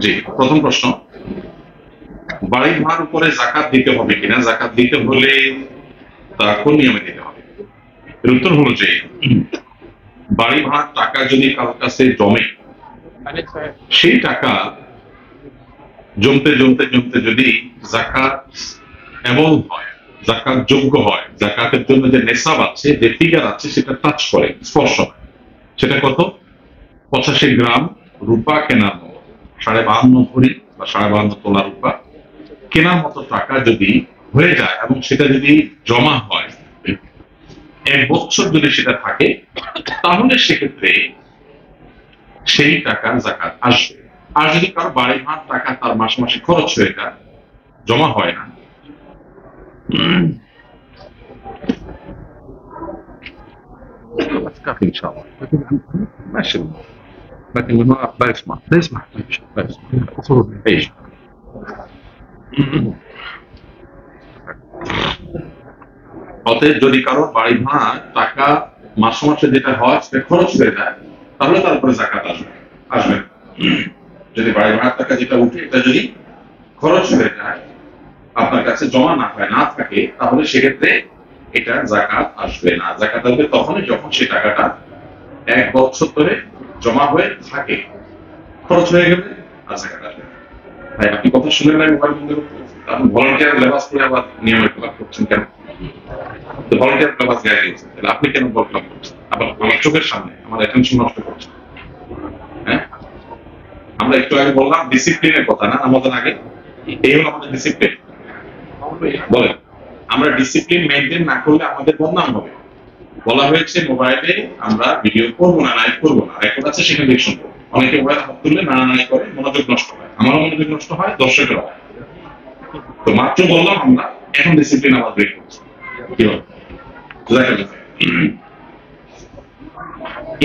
জি, প্রথম প্রশ্ন, বাড়ি ভাড়ার উপরে জাকাত দিতে হবে কিনা, জাকাত দিতে হলে তা কোন নিয়মে দিতে হবে? এর উত্তর হলো যে বাড়ি ভাড়ার টাকা যদি কারোর কাছে জমে, সেই টাকা জমতে জমতে জমতে যদি জাকাত এমন হয়, জাকাত যোগ্য হয়, জাকাতের জন্য যে নেশাব আছে, যে ফিগার আছে, সেটা টাচ করে, স্পর্শ হয়, সেটা কত? 85 গ্রাম রূপা কেনার মতো, 52.5 ভরি বা 52.5 তোলা রূপা কেনার মতো টাকা যদি হয়ে যায় এবং সেটা যদি জমা হয়, 1 বছর যদি সেটা থাকে, তাহলে সেক্ষেত্রে সেই টাকার জাকাত আসবে। আর যদি কারো বাড়ি ভাড়ার টাকা তার মাসে মাসে খরচ হয়ে যায়, জমা হয় না, كافي ان شاء الله، لكن ماشي، لكن لا يسمع لا يسمع لا يسمع ايش. অতএব যদি কারো বাড়ি ভাড়ার টাকা মাসে মাসে যেটা হয় সেটা খরচ হয়ে যায়, তাহলে তার উপরে জাকাত আসবে আসবে। যদি বাড়ি ভাড়ার টাকা যেটা উঠে এটা যদি খরচ হয়ে যায়, আপনার কাছে জমা না হয়, না থাকে, তাহলে সেক্ষেত্রে এটা জাকাত আসবে না। জাকাত আসবে তখনই যখন সেই টাকাটা 1 বছর ধরে জমা হয়ে থাকে, খরচ হয়ে গেলে আর জাকাত আসবে না। ভাই, আপনি কথা শুনে নাই, মোবাইল বন্ধ করতে, আপনি ভলান্টিয়ার লেবাস করে আবার নিয়মের খেলাপ করছেন কেন? তো ভলান্টিয়ার লেবাস গায়ে দিয়েছেন, তাহলে আপনি কেন বল খেলাপ করছেন? আবার আমার চোখের সামনে আমার অ্যাটেনশন নষ্ট করছেন। হ্যাঁ, আমরা একটু আগে বললাম ডিসিপ্লিনের কথা না, আমাদের আগে এই হলো আমাদের ডিসিপ্লিন। বলেন, আমরা ডিসিপ্লিন মেনটেন না করলে আমাদের বদনাম হবে। বলা হয়েছে মোবাইলে আমরা ভিডিও করবো না, লাইভ করবো না, রেকর্ড আছে সেখানে দেখে শুনবো। অনেকে মোবাইল হাত তুললে নাড়ানাড়ি করে, মনোযোগ নষ্ট হয়, আমারও মনোযোগ নষ্ট হয়, দর্শকের হয়। তো মাত্র বললাম আমরা এখন ডিসিপ্লিন আবার ব্রেক করছি। কি হবে?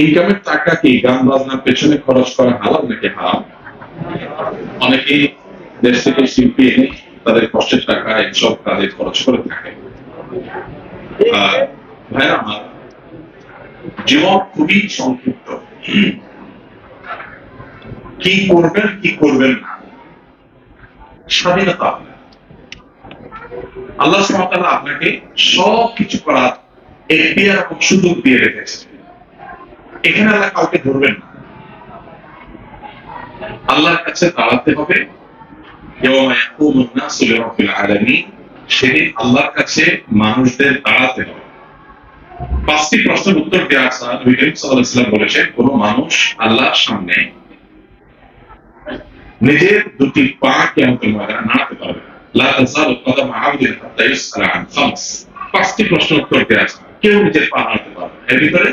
ইনকামের টাকা কি গান বাজনার পেছনে খরচ করা হালাল নাকি হারাম? অনেকেই দেশ থেকে শিল্পী এনে তাদের কষ্টের টাকা এইসব কাজে খরচ করে থাকে। ভাইয়া আমার, জীবন খুবই সংক্ষিপ্ত, কি করবেন কি করবেন না স্বাধীনতা আপনার। আল্লাহ সুবহানাহু ওয়া তাআলা আপনাকে সব কিছু করার এখতিয়ার এবং সুযোগ দিয়ে রেখেছে। এখানে আল্লাহ কাউকে ধরবেন না, আল্লাহর কাছে দাঁড়াতে হবে। ইয়াওমা ইয়াকুমুন নাসু লিরাব্বিল আলামিন, সেদিন আল্লাহর কাছে মানুষদের দাঁড়াতে হবে। 5টি প্রশ্নের উত্তর দেওয়া আছে। নবী করিম সাল্লাল্লাহু আলাইহি ওয়াসাল্লাম বলেছেন, কোন মানুষ আল্লাহর সামনে নিজের দুটি পা কিয়ামতের ময়দানে নাড়াতে পারবে না। লা তাযালু কদামু আবদিন হাত্তা ইউসআলা আন খামস। 5টি প্রশ্নের উত্তর দেওয়া আছে, কেউ নিজের পা নাড়াতে পারবে না। এর ভিতরে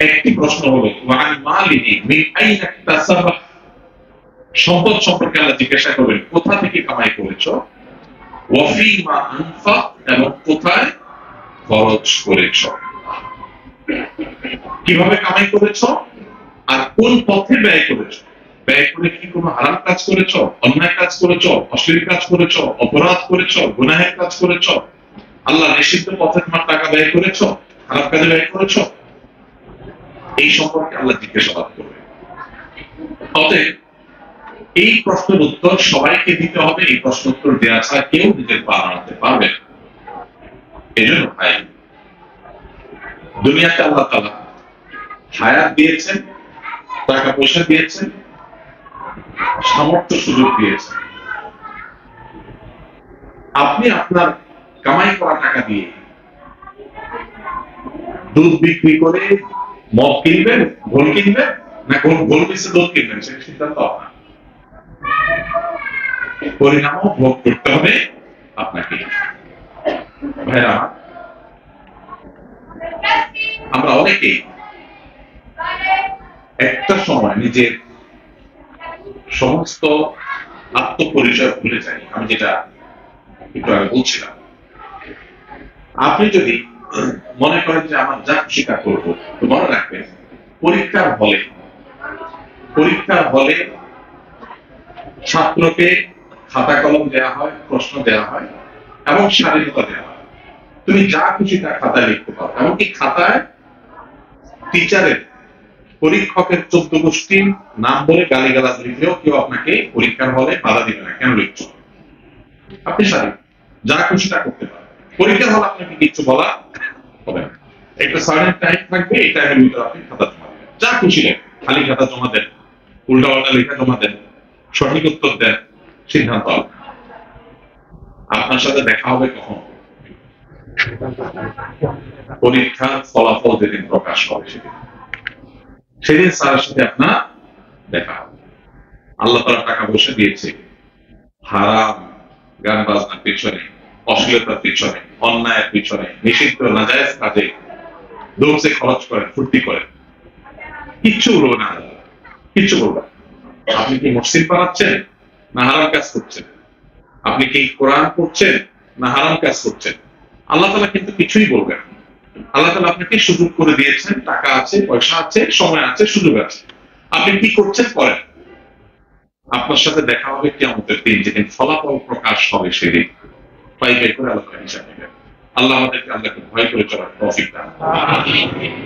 একটি প্রশ্ন হলো ওয়া আন মালিহি মিন আইনা ইকতাসাবা। সম্পদ সম্পর্কে আল্লাহ জিজ্ঞাসা করবেন, কোথা থেকে কামাই করেছো? ওয়া ফীমা আনফাক, এবং কোথায় খরচ করেছো, কিভাবে কামাই করেছো আর কোন পথে ব্যয় করেছো। ব্যয় করে কি কোনো হারাম কাজ করেছো, অন্যায় কাজ করেছো, অশ্লীল কাজ করেছো, অপরাধ করেছো, গুনাহের কাজ করেছো, আল্লাহ নিষিদ্ধ পথে তোমার টাকা ব্যয় করেছো, খারাপ কাজে ব্যয় করেছো? এই সম্পর্কে আল্লাহ জিজ্ঞাসাবাদ করবে। অতএব এই প্রশ্নের উত্তর সবাইকে দিতে হবে। এই প্রশ্ন উত্তর দেওয়া ছাড়া কেউ নিজের পা নাড়াতে পারবে না। এই জন্য ভাই, দুনিয়াতে আল্লাহ তাআলা হায়াত দিয়েছেন, টাকা পয়সা দিয়েছেন, সামর্থ্য সুযোগ দিয়েছেন। আপনি আপনার কামাই করা টাকা দিয়ে দুধ বিক্রি করে মদ কিনবেন, ঘোল কিনবেন, না ঘোল বেচে দুধ কিনবেন, সেটা সিদ্ধান্ত আপনার। পরিণামও ভোগ করতে হবে আপনাকে। ভাইরা, আমরা অনেকেই একটা সময় নিজের সমস্ত আত্মপরিচয় ভুলে যাই। আমি যেটা একটু আগে বলছিলাম, আপনি যদি মনে করেন যে আমার যা স্বীকার করবো, তো মনে রাখবেন পরীক্ষার হলে ছাত্রকে খাতা কলম দেওয়া হয়, প্রশ্ন দেওয়া হয় এবং স্বাধীনতা দেওয়া হয়। তুমি যা খুশি তা খাতায় লিখতে পারো, এমনকি খাতায় টিচারের পরীক্ষকের 14 গোষ্ঠীর নাম বলে গালিগালাজ লিখলেও কেউ আপনাকে পরীক্ষার হলে বাধা দিবে না। কেন লিখছো? আপনি স্বাধীন, যা খুশি তা করতে পারেন। পরীক্ষার হলে আপনাকে কিছু বলা হবে না। একটা সার্টেন টাইম থাকবে, এই টাইমের ভিতরে আপনি খাতা জমা দেবেন, যা খুশি লেখেন, খালি খাতা জমা দেন, উল্টাপাল্টা লেখা জমা দেন, সঠিক উত্তর দেন, সিদ্ধান্ত আপনার সাথে দেখা হবে কখন? পরীক্ষার ফলাফল যেদিন প্রকাশ হবে সেদিন স্যারের সাথে আপনার দেখা হবে। আল্লাহ তাআলা টাকা পয়সা দিয়েছে হারাম গান বাজনার পিছনে, অশ্লীলতার পিছনে, অন্যায়ের পিছনে, নিষিদ্ধ নাজায়েজ কাজে দৌড়ে খরচ করেন, ফুর্তি করেন, কিচ্ছু বলবে না, কিচ্ছু বলবে। আপনি কি মসজিদ বানাচ্ছেন না হারাম কাজ করছেন? আপনি কি কোরআন পড়ছেন না হারাম কাজ করছেন? আল্লাহ তাআলা কিন্তু কিছুই বলবেন না। আল্লাহ তাআলা আপনাকে সুযোগ করে দিয়েছেন, টাকা আছে, পয়সা আছে, সময় আছে, সুযোগ আছে, আপনি কি করছেন করেন। আপনার সাথে দেখা হবে কিয়ামতের দিন, যেদিন ফলাফল প্রকাশ হবে সেদিন পাইবে করে আল্লাহ হিসাব নেবেন। আল্লাহ আমাদেরকে আল্লাহকে ভয় করে চলার তৌফিক দান করুন।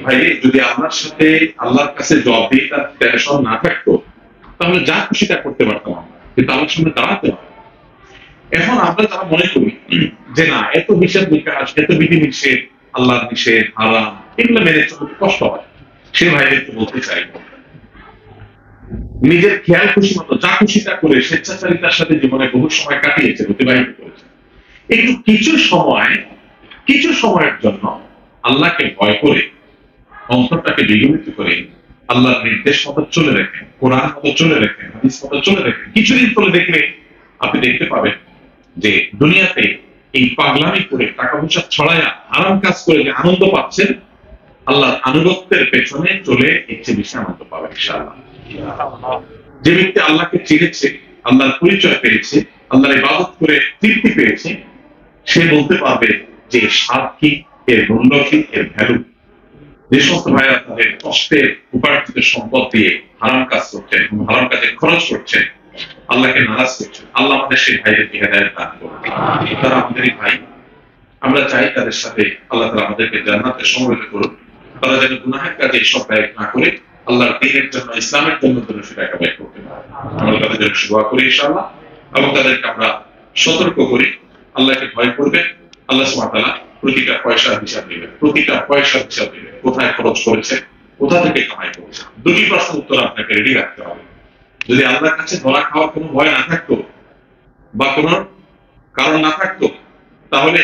ভাই, যদি আপনার সাথে আল্লাহর কাছে জবাবদিহিতার টেনশন না থাকতো তাহলে যা খুশি তা করতে পারতাম আমরা, কিন্তু আল্লাহর সামনে দাঁড়াতে হবে। এখন আমরা যারা মনে করি যে না, এত হিসাব নিকাশ, এত বিধি নিষেধ, আল্লাহর নিষেধ, হারাম, এগুলো মেনে চলতে কষ্ট হয়, সে ভাইদেরকে বলতে চাই নিজের খেয়াল খুশি মতো যা খুশি তা করে স্বেচ্ছাচারিতার সাথে জীবনে বহু সময় কাটিয়েছে, অতিবাহিত করেছে। একটু কিছু সময়ের জন্য আল্লাহকে ভয় করে, অন্তরটাকে বিগলিত করে আল্লাহর নির্দেশ মতো চলে রেখে, কোরআন মতো চলে রেখে, হাদিস মতো চলে রেখে কিছুদিন চলে দেখলে আপনি দেখতে পাবেন যে দুনিয়াতে এই পাগলামি করে, টাকা পয়সা ছড়ায়া, হারাম কাজ করে যে আনন্দ পাচ্ছেন, আল্লাহর আনুগত্যের পেছনে চলে এর চেয়ে বেশি আনন্দ পাবেন ইনশাআল্লাহ। যে ব্যক্তি আল্লাহকে চিনেছে, আল্লাহর পরিচয় পেয়েছে, আল্লাহর ইবাদত করে তৃপ্তি পেয়েছে, সে বলতে পারবে যে স্বাদ কি, এর মূল্য কি, এর ভ্যালু। যে সমস্ত ভাইরা তাদের কষ্টের উপার্জিত সম্পদ দিয়ে হারাম কাজ করছেন, হারাম কাজে খরচ করছেন, আল্লাহকে নারাজ করছেন, আল্লাহ আমাদের সেই ভাইদেরকে হেদায়েত দান করুন। তারা আমাদেরই ভাই, আমরা চাই তাদের সাথে আল্লাহ তাআলা আমাদেরকে জান্নাতে সমবেত করুন। তারা যেন গুনাহের কাজে সব ব্যয় না করে আল্লাহর দ্বীনের জন্য, ইসলামের জন্য সেটা ব্যয় করতে পারে। আমরা তাদের জন্য দোয়া করি ইনশাআল্লাহ, এবং তাদেরকে আমরা সতর্ক করি আল্লাহকে ভয় করবে। আল্লাহ সুবহানাহু ওয়া তাআলা প্রতিটা পয়সার হিসাব নেবেন, প্রতিটা পয়সার হিসাব নেবেন, কোথায় খরচ করেছে, কোথা থেকে কামাই করেছে। দুটি প্রশ্নের উত্তর আপনাকে রেডি রাখতে হবে। যদি আল্লাহর কাছে ধরা খাওয়ার কোনো ভয় না থাকতো বা কোনো কারণ না থাকতো, তাহলে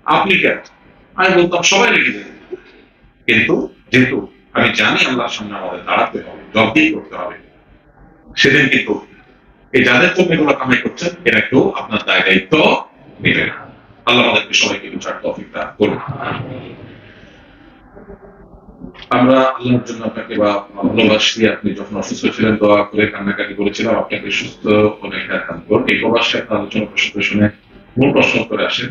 আপনি কেন, আমি বলতাম সবাই রেখে দেবেন। কিন্তু যেহেতু আমি জানি আল্লাহর সামনে আমাদের দাঁড়াতে হবে, জবাবদিহি করতে হবে, সেদিন কিন্তু এই যাদের জন্য এগুলো কামাই করছেন এরা কেউ আপনার দায় দায়িত্ব নেবে না। আল্লাহ আমাদেরকে সবাইকে বুঝার তৌফিক দান করুন। আমরা আল্লাহর জন্য আপনাকে ভালোবাসি। আপনি যখন অসুস্থ ছিলেন দোয়া করে কান্নাকাটি করেছিলাম, আপনাকে সুস্থ হয়ে দান করুন। এই প্রবাসে আপনার আলোচনা প্রশ্ন শুনে মূল প্রশ্ন করে আসেন।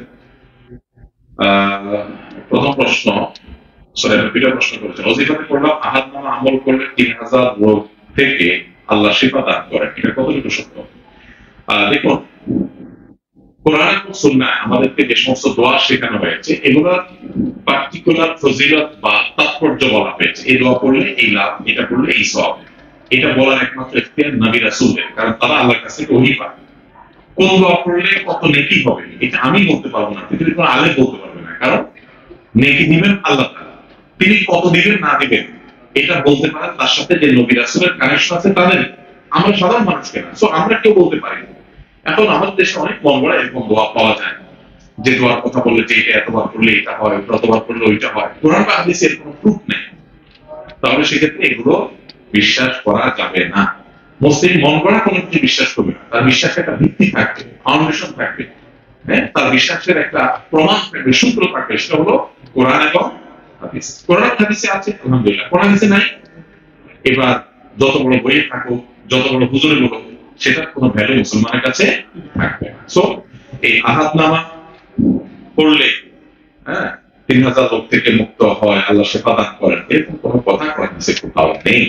প্রথম প্রশ্ন, দুইটা প্রশ্ন করেছেন। ওজিফাতে পড়লাম আহাদ নামা আমল করলে 3000 রোগ থেকে আল্লাহ শিফা দান করেন, এটা কতটুকু সত্য? দেখুন, কোরআন এবং সুন্নাহ আমাদেরকে যে সমস্ত দোয়া শেখানো হয়েছে, এগুলোর পার্টিকুলার ফজিলত বা তাৎপর্য বলা হয়েছে। এই দোয়া পড়লে এই লাভ, এটা পড়লে এই সওয়াব, এটা বলার একমাত্র ইখতিয়ার নবী রাসূলের, কারণ তারা আল্লাহর কাছে ওহী পান। কোন দোয়া পড়লে কত নেকি হবে এটা আমি বলতে পারবো না, পৃথিবীর কোনো আলেম বলতে পারবে না, কারণ নেকি দিবেন আল্লাহ তাআলা, তিনি কত দিবেন না দিবেন এটা বলতে পারেন তার সাথে যে নবী রাসূলের কানেকশন আছে তাদের। আমরা সাধারণ মানুষ কেনা, সো আমরা কেউ বলতে পারি না। এখন আমাদের দেশে অনেক মন গড়া এরকম দোয়া পাওয়া যায়, যে দোয়ার কথা বললে যে এটা এতবার পড়লে এটা হয়, যতবার পড়লে ওইটা হয়। কোরআন বা হাদিসে এর কোনো প্রুফ নেই, তাহলে সেক্ষেত্রে এগুলো বিশ্বাস করা যাবে না। মুসলিম মন গড়া কোনো কিছু বিশ্বাস করবে না, তার বিশ্বাসের একটা ভিত্তি থাকবে, ফাউন্ডেশন থাকবে, হ্যাঁ, তার বিশ্বাসের একটা প্রমাণ থাকবে, সূত্র থাকবে, সেটা হলো কোরআন এবং হাদিস। কোরআন হাদিসে আছে আলহামদুলিল্লাহ, কোরআন হাদিসে নাই, এবার যত বড় বই থাকুক, যত বড় হুজুরে বলুক, সেটার কোনো ভ্যালু মুসলমানের কাছে থাকবে না। সো এই আহাদনামা পড়লে 3000 রোগ থেকে মুক্ত হয়, আল্লাহ শিফা দান করেন, এরকম কোনো কথা কোরআন হাদিসে কোথাও নেই।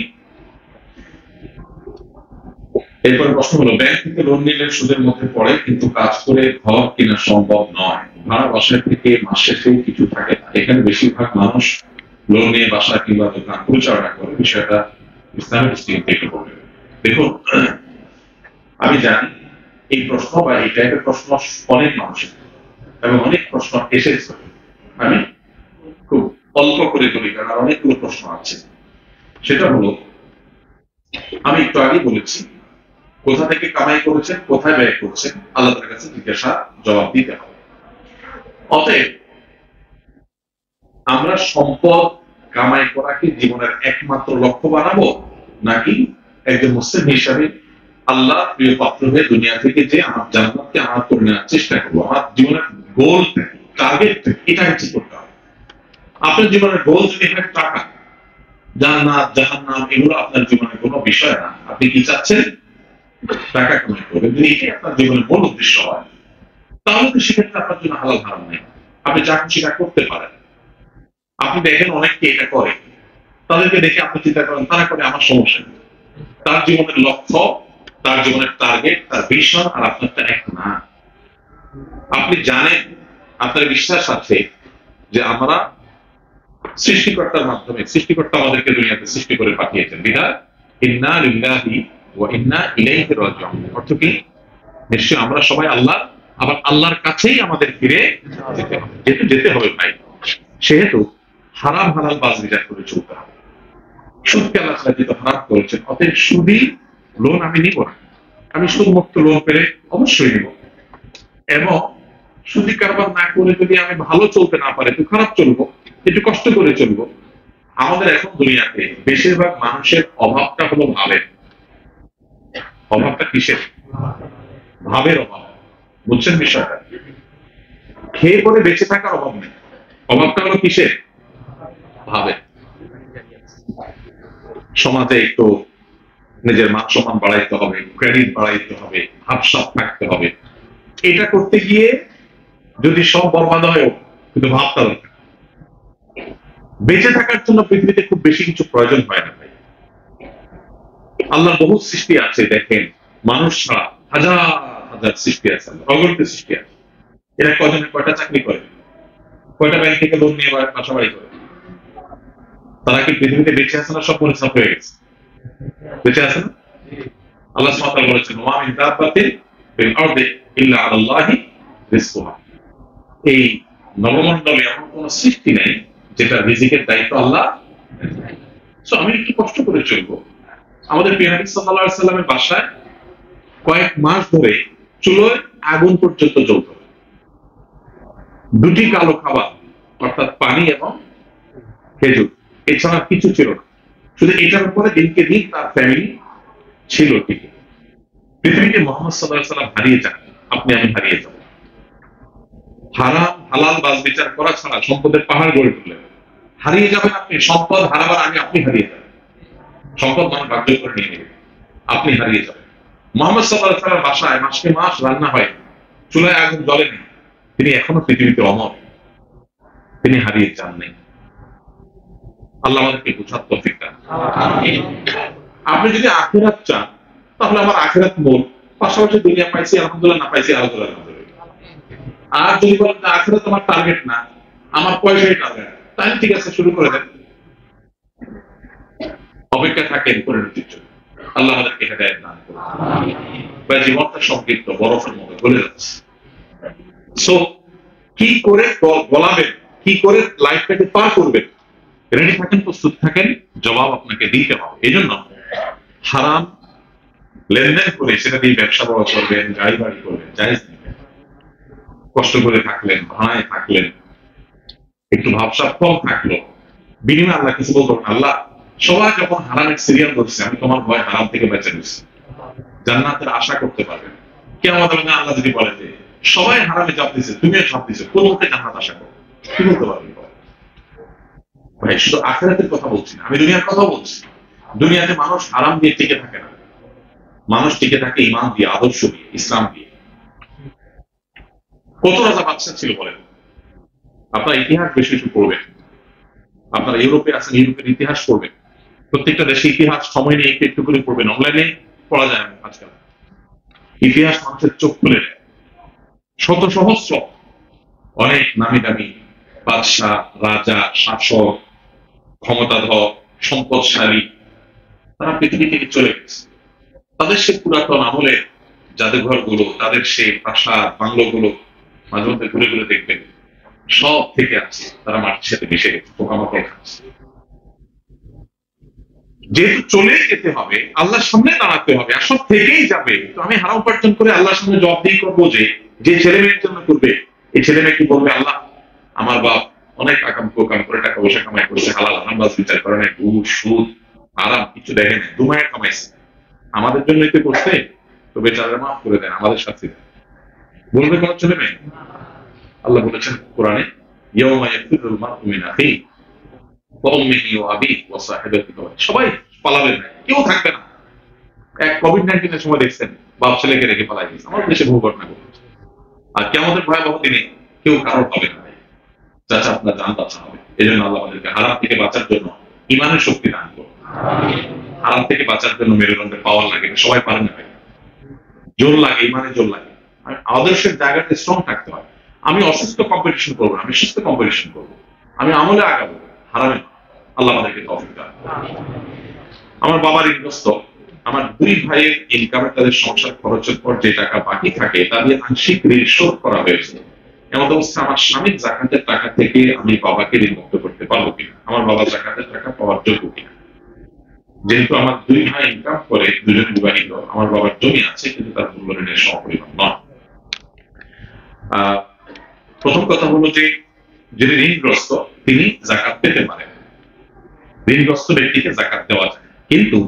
এরপরে প্রশ্ন হলো, ব্যাংক থেকে লোন নিলে সুদের মধ্যে পড়ে, কিন্তু কাজ করে ঘর কিনা সম্ভব নয়, ভাড়া বাসায় থেকে মাস শেষে কিছু থাকে না। এখানে বেশিরভাগ মানুষ লোন নিয়ে বাসা কিংবা দোকান পরিচালনা করে, বিষয়টা ইসলামের দৃষ্টিকোণ থেকে করবে। দেখুন, আমি জানি এই প্রশ্ন বা এই টাইপের প্রশ্ন অনেক মানুষের এবং অনেক প্রশ্ন এসেছে। আমি খুব অল্প করে বলি, কারণ অনেকগুলো প্রশ্ন আছে। সেটা হলো, আমি একটু আগে বলেছি, কোথা থেকে কামাই করেছেন, কোথায় ব্যয় করছেন, আল্লাহর কাছে জিজ্ঞাসা জবাব দিতে হবে। অতএব আমরা সম্পদ কামাই করাকে জীবনের একমাত্র লক্ষ্য বানাবো, নাকি একজন মুসলিম হিসাবে আল্লাহ প্রিয় পাত্র হয়ে দুনিয়া থেকে যে আমার জান্নাতকে আমার করে নেওয়ার চেষ্টা করবো, আমার জীবনের গোল টার্গেট এটাকে ঠিক করতে হবে। আপনার জীবনের গোল যদি হয় টাকা, জান্নাত জাহান্নাম এগুলো আপনার জীবনের কোনো বিষয় না। আপনি কি চাচ্ছেন? টাকা কামাই করবেন। যদি এটাই আপনার জীবনের মূল উদ্দেশ্য হয়, তাহলে তো সেক্ষেত্রে আপনার জন্য হালাল হারাম নেই, আপনি যা খুশি তা করতে পারেন। আপনি দেখেন অনেককে এটা করে, তাদেরকে দেখে আপনি চিন্তা করেন তারা করে, আমার সমস্যা নেই। তার জীবনের লক্ষ্য, তার জীবনের টার্গেট, তার ভিশন আর আপনারটা এক না। আপনি জানেন, আপনার বিশ্বাস আছে যে আমরা সৃষ্টিকর্তার মাধ্যমে, সৃষ্টিকর্তা আমাদেরকে দুনিয়াতে সৃষ্টি করে পাঠিয়েছেন। বিধায় ইন্না লিল্লাহি ওয়া ইন্না ইলাইহি রাজিউন। অর্থ কি? নিশ্চয়ই আমরা সবাই আল্লাহ, আবার আল্লাহর কাছেই আমাদের ফিরে যেতে হবে। যেতে হবে ভাই। সেহেতু হারাম হালাল বাজ বিচার করে চলতে হবে। সুদকে আল্লাহ যেহেতু হারাম করেছেন, অতএব সুদী লোন আমি নিব না। আমি সুদ মুক্ত লোন পেলে অবশ্যই নিব। এবং সুদী কারবার না করে যদি আমি ভালো চলতে না পারি, তো খারাপ চলবো, একটু কষ্ট করে চলবো। আমাদের এখন দুনিয়াতে বেশিরভাগ মানুষের অভাবটা হলো ভাবের। অভাবটা কিসের? ভাবের অভাব। বুঝছেন বিষয়টা? খেয়ে পরে বেঁচে থাকার অভাব নেই, অভাবটা হলো কিসের? ভাবের। সমাজে একটু নিজের মান সম্মান বাড়াইতে হবে, ক্রেডিট বাড়াইতে হবে, ভাবসাব থাকতে হবে। এটা করতে গিয়ে যদি সব বরবাদ হয়, কিন্তু ভাবতে হবে। বেঁচে থাকার জন্য পৃথিবীতে খুব বেশি কিছু প্রয়োজন হয় না ভাই। আল্লাহর বহু সৃষ্টি আছে, দেখেন মানুষ ছাড়া হাজার হাজার সৃষ্টি আছে, অগণিত সৃষ্টি আছে। এরা কজনে কয়টা চাকরি করে, কয়টা ব্যাংক থেকে লোন নিয়ে বাসা বাড়ি করে? তারা কি পৃথিবীতে বেঁচে আছে না সব পরিশ্রম হয়ে গেছে? বেঁচে আছে না? আল্লাহ সুবহানাহু ওয়া তাআলা বলেছেন, ওয়া মিন দাব্বাতিন ফিল আরদি ইল্লা আলাল্লাহি রিজকুহা। এই নবমণ্ডলে এমন কোন সৃষ্টি নেই যেটা রিজিকের দায়িত্ব আল্লাহ। সো আমি একটু কষ্ট করে চলবো। আমাদের প্রিয় নবী সাল্লাল্লাহু আলাইহি সাল্লামের বাসায় কয়েক মাস ধরে চুলোয় আগুন পর্যন্ত জ্বলত। দুটি কালো খাবার, অর্থাৎ পানি এবং খেজুর, এছাড়া কিছু ছিল না। শুধু এটার উপরে দিনকে দিন তার ফ্যামিলি ছিল ঠিক। পৃথিবীতে মুহাম্মদ সাল্লাল্লাহু আলাইহি সাল্লাম হারিয়ে যান, আপনি আমি হারিয়ে যাব। হারাম হালাল বাজ বিচার করা ছাড়া সম্পদের পাহাড় গড়ে তুললেন, হারিয়ে যাবেন আপনি। সম্পদ হারাবার আগে আপনি হারিয়ে যাবেন। সম্পদ মানুষ ভাগ্য করে নিয়ে নেবে, আপনি হারিয়ে যাবেন। মুহাম্মদ সাল্লাল্লাহু আলাইহি সাল্লামের বাসায় মাসকে মাস রান্না হয়, চুলায় আগুন জ্বলেনি, তিনি এখনো পৃথিবীতে অমর, তিনি হারিয়ে যান নাই। আল্লাহ আমাদেরকে বুঝার তৌফিক দান। আপনি যদি আখিরাত চান, তাহলে আমার আখিরাত মূল, পাশাপাশি দুনিয়া পাইছি আলহামদুলিল্লাহ, না পাইছি আলহামদুলিল্লাহ। আর যদি বলেন আখিরাত আমার টার্গেট না, আমার পয়সাই টার্গেট, তাহলে ঠিক আছে, শুরু করে দেন। অপেক্ষা থাকেন পরিণতির জন্য। আল্লাহ আমাদেরকে হেদায়েত দান করুন। বা জীবনটা সংক্ষিপ্ত, বরফের মতো গলে যাচ্ছে। সো কি করে গলাবেন, কি করে লাইফটাকে পার করবেন, রেডি থাকেন, প্রস্তুত থাকেন, জবাব আপনাকে দিতে হবে। এই জন্য হারাম লেনদেন করে সেটা দিয়ে ব্যবসা বড় করবেন, গাড়ি বাড়ি করবেন, জায়েজ নেই। কষ্ট করে থাকলেন, ভাড়ায় থাকলেন, একটু ভাবসাব কম থাকলো, বিনিময়ে আল্লাহ কিছু বলতো না। আল্লাহ সবাই যখন হারামের সিরিয়াল ধরছে, আমি তোমার ভয় হারাম থেকে বেঁচে নিচ্ছি, জান্নাতের আশা করতে পারবেন। কিয়ামত হবে না, আল্লাহ যদি বলে যে সবাই হারামে চাপ দিচ্ছে, তুমিও চাপ দিচ্ছ, কোন মুখে জান্নাত আশা করো, কি বলতে পারবেন ভাই? শুধু আখিরাতের কথা বলছি না, আমি দুনিয়ার কথা বলছি। দুনিয়াতে মানুষ হারাম দিয়ে টিকে থাকে না, মানুষ টিকে থাকে ইমান দিয়ে, আদর্শ দিয়ে, ইসলাম দিয়ে। কত রাজা বাদশা ছিল বলেন? আপনারা ইতিহাস বেশি কিছু পড়বেন, আপনারা ইউরোপে আছেন, ইউরোপের ইতিহাস পড়বেন। প্রত্যেকটা দেশে ইতিহাস সময় নিয়ে একটু একটু করে পড়বেন, অনলাইনে পড়া যায় আজকাল। ইতিহাস মানুষের চোখ খুলে দেয়। শত সহস্র অনেক নামি দামি বাদশাহ, রাজা, শাসক, ক্ষমতাধর, সম্পদশালী, তারা পৃথিবী থেকে চলে গেছে। তাদের সে পুরাতন আমলে জাদুঘর গুলো, তাদের সেই প্রাসাদ বাংলোগুলো মাঝে মধ্যে ঘুরে ঘুরে দেখবেন, সব থেকে আছে, তারা মাটির সাথে মিশে গেছে, পোকামাকড় খাচ্ছে। যেহেতু চলে যেতে হবে, আল্লাহর সামনে দাঁড়াতে হবে, আর সব থেকেই যাবে, তো আমি হারাম উপার্জন করে আল্লাহর সামনে জবাবদিহি করবো যে ছেলে মেয়ের জন্য করবে, এই ছেলে মেয়ে কি বলবে, আল্লাহ আমার বাপ অনেক আকাম কোকাম করে টাকা পয়সা কামাই করছে, হালাল হারামবাজ বিচার করে নাই, ঘুষ সুদ আরাম কিছু দেখে নাই, দুমায়া কামাইছে, আমাদের জন্য এতে করছে, তো বেচারা মাফ করে দেন, আমাদের সাথে বলবে কোন ছেলে মেয়ে? আল্লাহ বলেছেন কোরআনে, ইয়াউমা ইয়াফিরুল মারউ মিন আখিহি ওয়া উম্মিহি ওয়া আবিহি ওয়া সাহিবাতিহি, সবাই পালাবে না, কেউ থাকবে না। এক কোভিড-19 এর সময় দেখছেন বাপ ছেলেকে রেখে পালাই গেছে, আমার দেশে বহু ঘটনা ঘটেছে। আর কিয়ামতের ভয়াবহ দিনে কেউ কারো হবে না, চাচা আপনার জান বাঁচা হবে। এই জন্য আল্লাহ আমাদেরকে হারাম থেকে বাঁচার জন্য ইমানের শক্তি দান করুন। হারাম থেকে বাঁচার জন্য মেরুদণ্ডের পাওয়ার লাগে, সবাই পারে না, জোর লাগে, ইমানে জোর লাগে, আদর্শের জায়গাতে স্ট্রং থাকতে হয়। আমি অসুস্থ কম্পিটিশন করবো না, আমি সুস্থ কম্পিটিশন করবো, আমি আমলে আগাবো, হারামে। আল্লাহ আমাদেরকে তৌফিক দান। আমার বাবার ঋণগ্রস্ত, আমার দুই ভাইয়ের ইনকামে তাদের সংসার খরচের পর যে টাকা বাকি থাকে তা দিয়ে আংশিক ঋণ শোধ করা হয়েছে। এমন অবস্থা আমার স্বামীর জাকাতের টাকা থেকে আমি বাবাকে ঋণ মুক্ত করতে পারবো কিনা, আমার বাবা জাকাতের টাকা পাওয়ার যোগ্য কিনা। যেহেতু আমার দুই ভাই ইনকাম করে, দুজন বিবাহিত, আমার বাবার জমি আছে কিন্তু তার মূল্য ঋণের সমপরিমাণ নয়। প্রথম কথা হলো যে যিনি ঋণগ্রস্ত তিনি জাকাত পেতে পারেন, ঋণগ্রস্ত ব্যক্তিকে জাকাত দেওয়া যায়, কিন্তু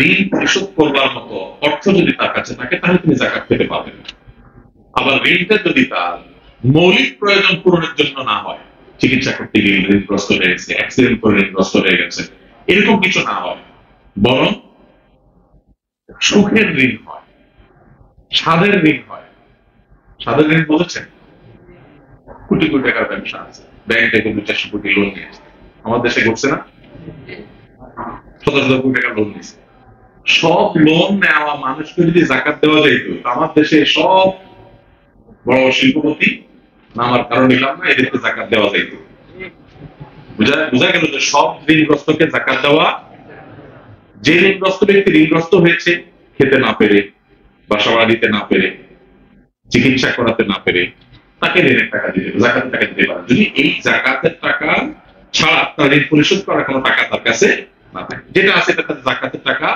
ঋণ পরিশোধ করবার মতো অর্থ যদি তার কাছে থাকে তাহলে তিনি জাকাত পেতে পারবেন। আবার ঋণটা যদি তার মৌলিক প্রয়োজন পূরণের জন্য না হয়, চিকিৎসা করতে গিয়ে ঋণগ্রস্ত হয়ে গেছে, অ্যাক্সিডেন্ট করে ঋণগ্রস্ত হয়ে গেছে, এরকম কিছু না হয়, বরং সুখের ঋণ হয়, স্বাদের ঋণ হয়। স্বাদের ঋণ বলেছেন, কোটি কোটি টাকার ব্যবসা আছে, ব্যাংক থেকে 200 কোটি লোন নিয়েছে, আমার দেশে ঘটছে না, শত শত কোটি টাকা লোন নিয়েছে। সব লোন নেওয়া মানুষকে যদি জাকাত দেওয়া যেত, আমার দেশে সব বড় শিল্পপতি নামার কারণ নিলাম না, এদেরকে জাকাত দেওয়া যেত। বোঝা গেল যে সব ঋণগ্রস্তকে জাকাত দেওয়া, যে ঋণগ্রস্ত ব্যক্তি ঋণগ্রস্ত হয়েছে খেতে না পেরে, বাসা ভাড়া দিতে না পেরে, চিকিৎসা করাতে না পেরে, তাকে ঋণের টাকা দিতে, জাকাতের টাকা দিতে পারে, যদি এই জাকাতের টাকা ছাড়া তার ঋণ পরিশোধ করার কোনো টাকা তার কাছে না থাকে, যেটা আছে এটা তার জাকাতের টাকা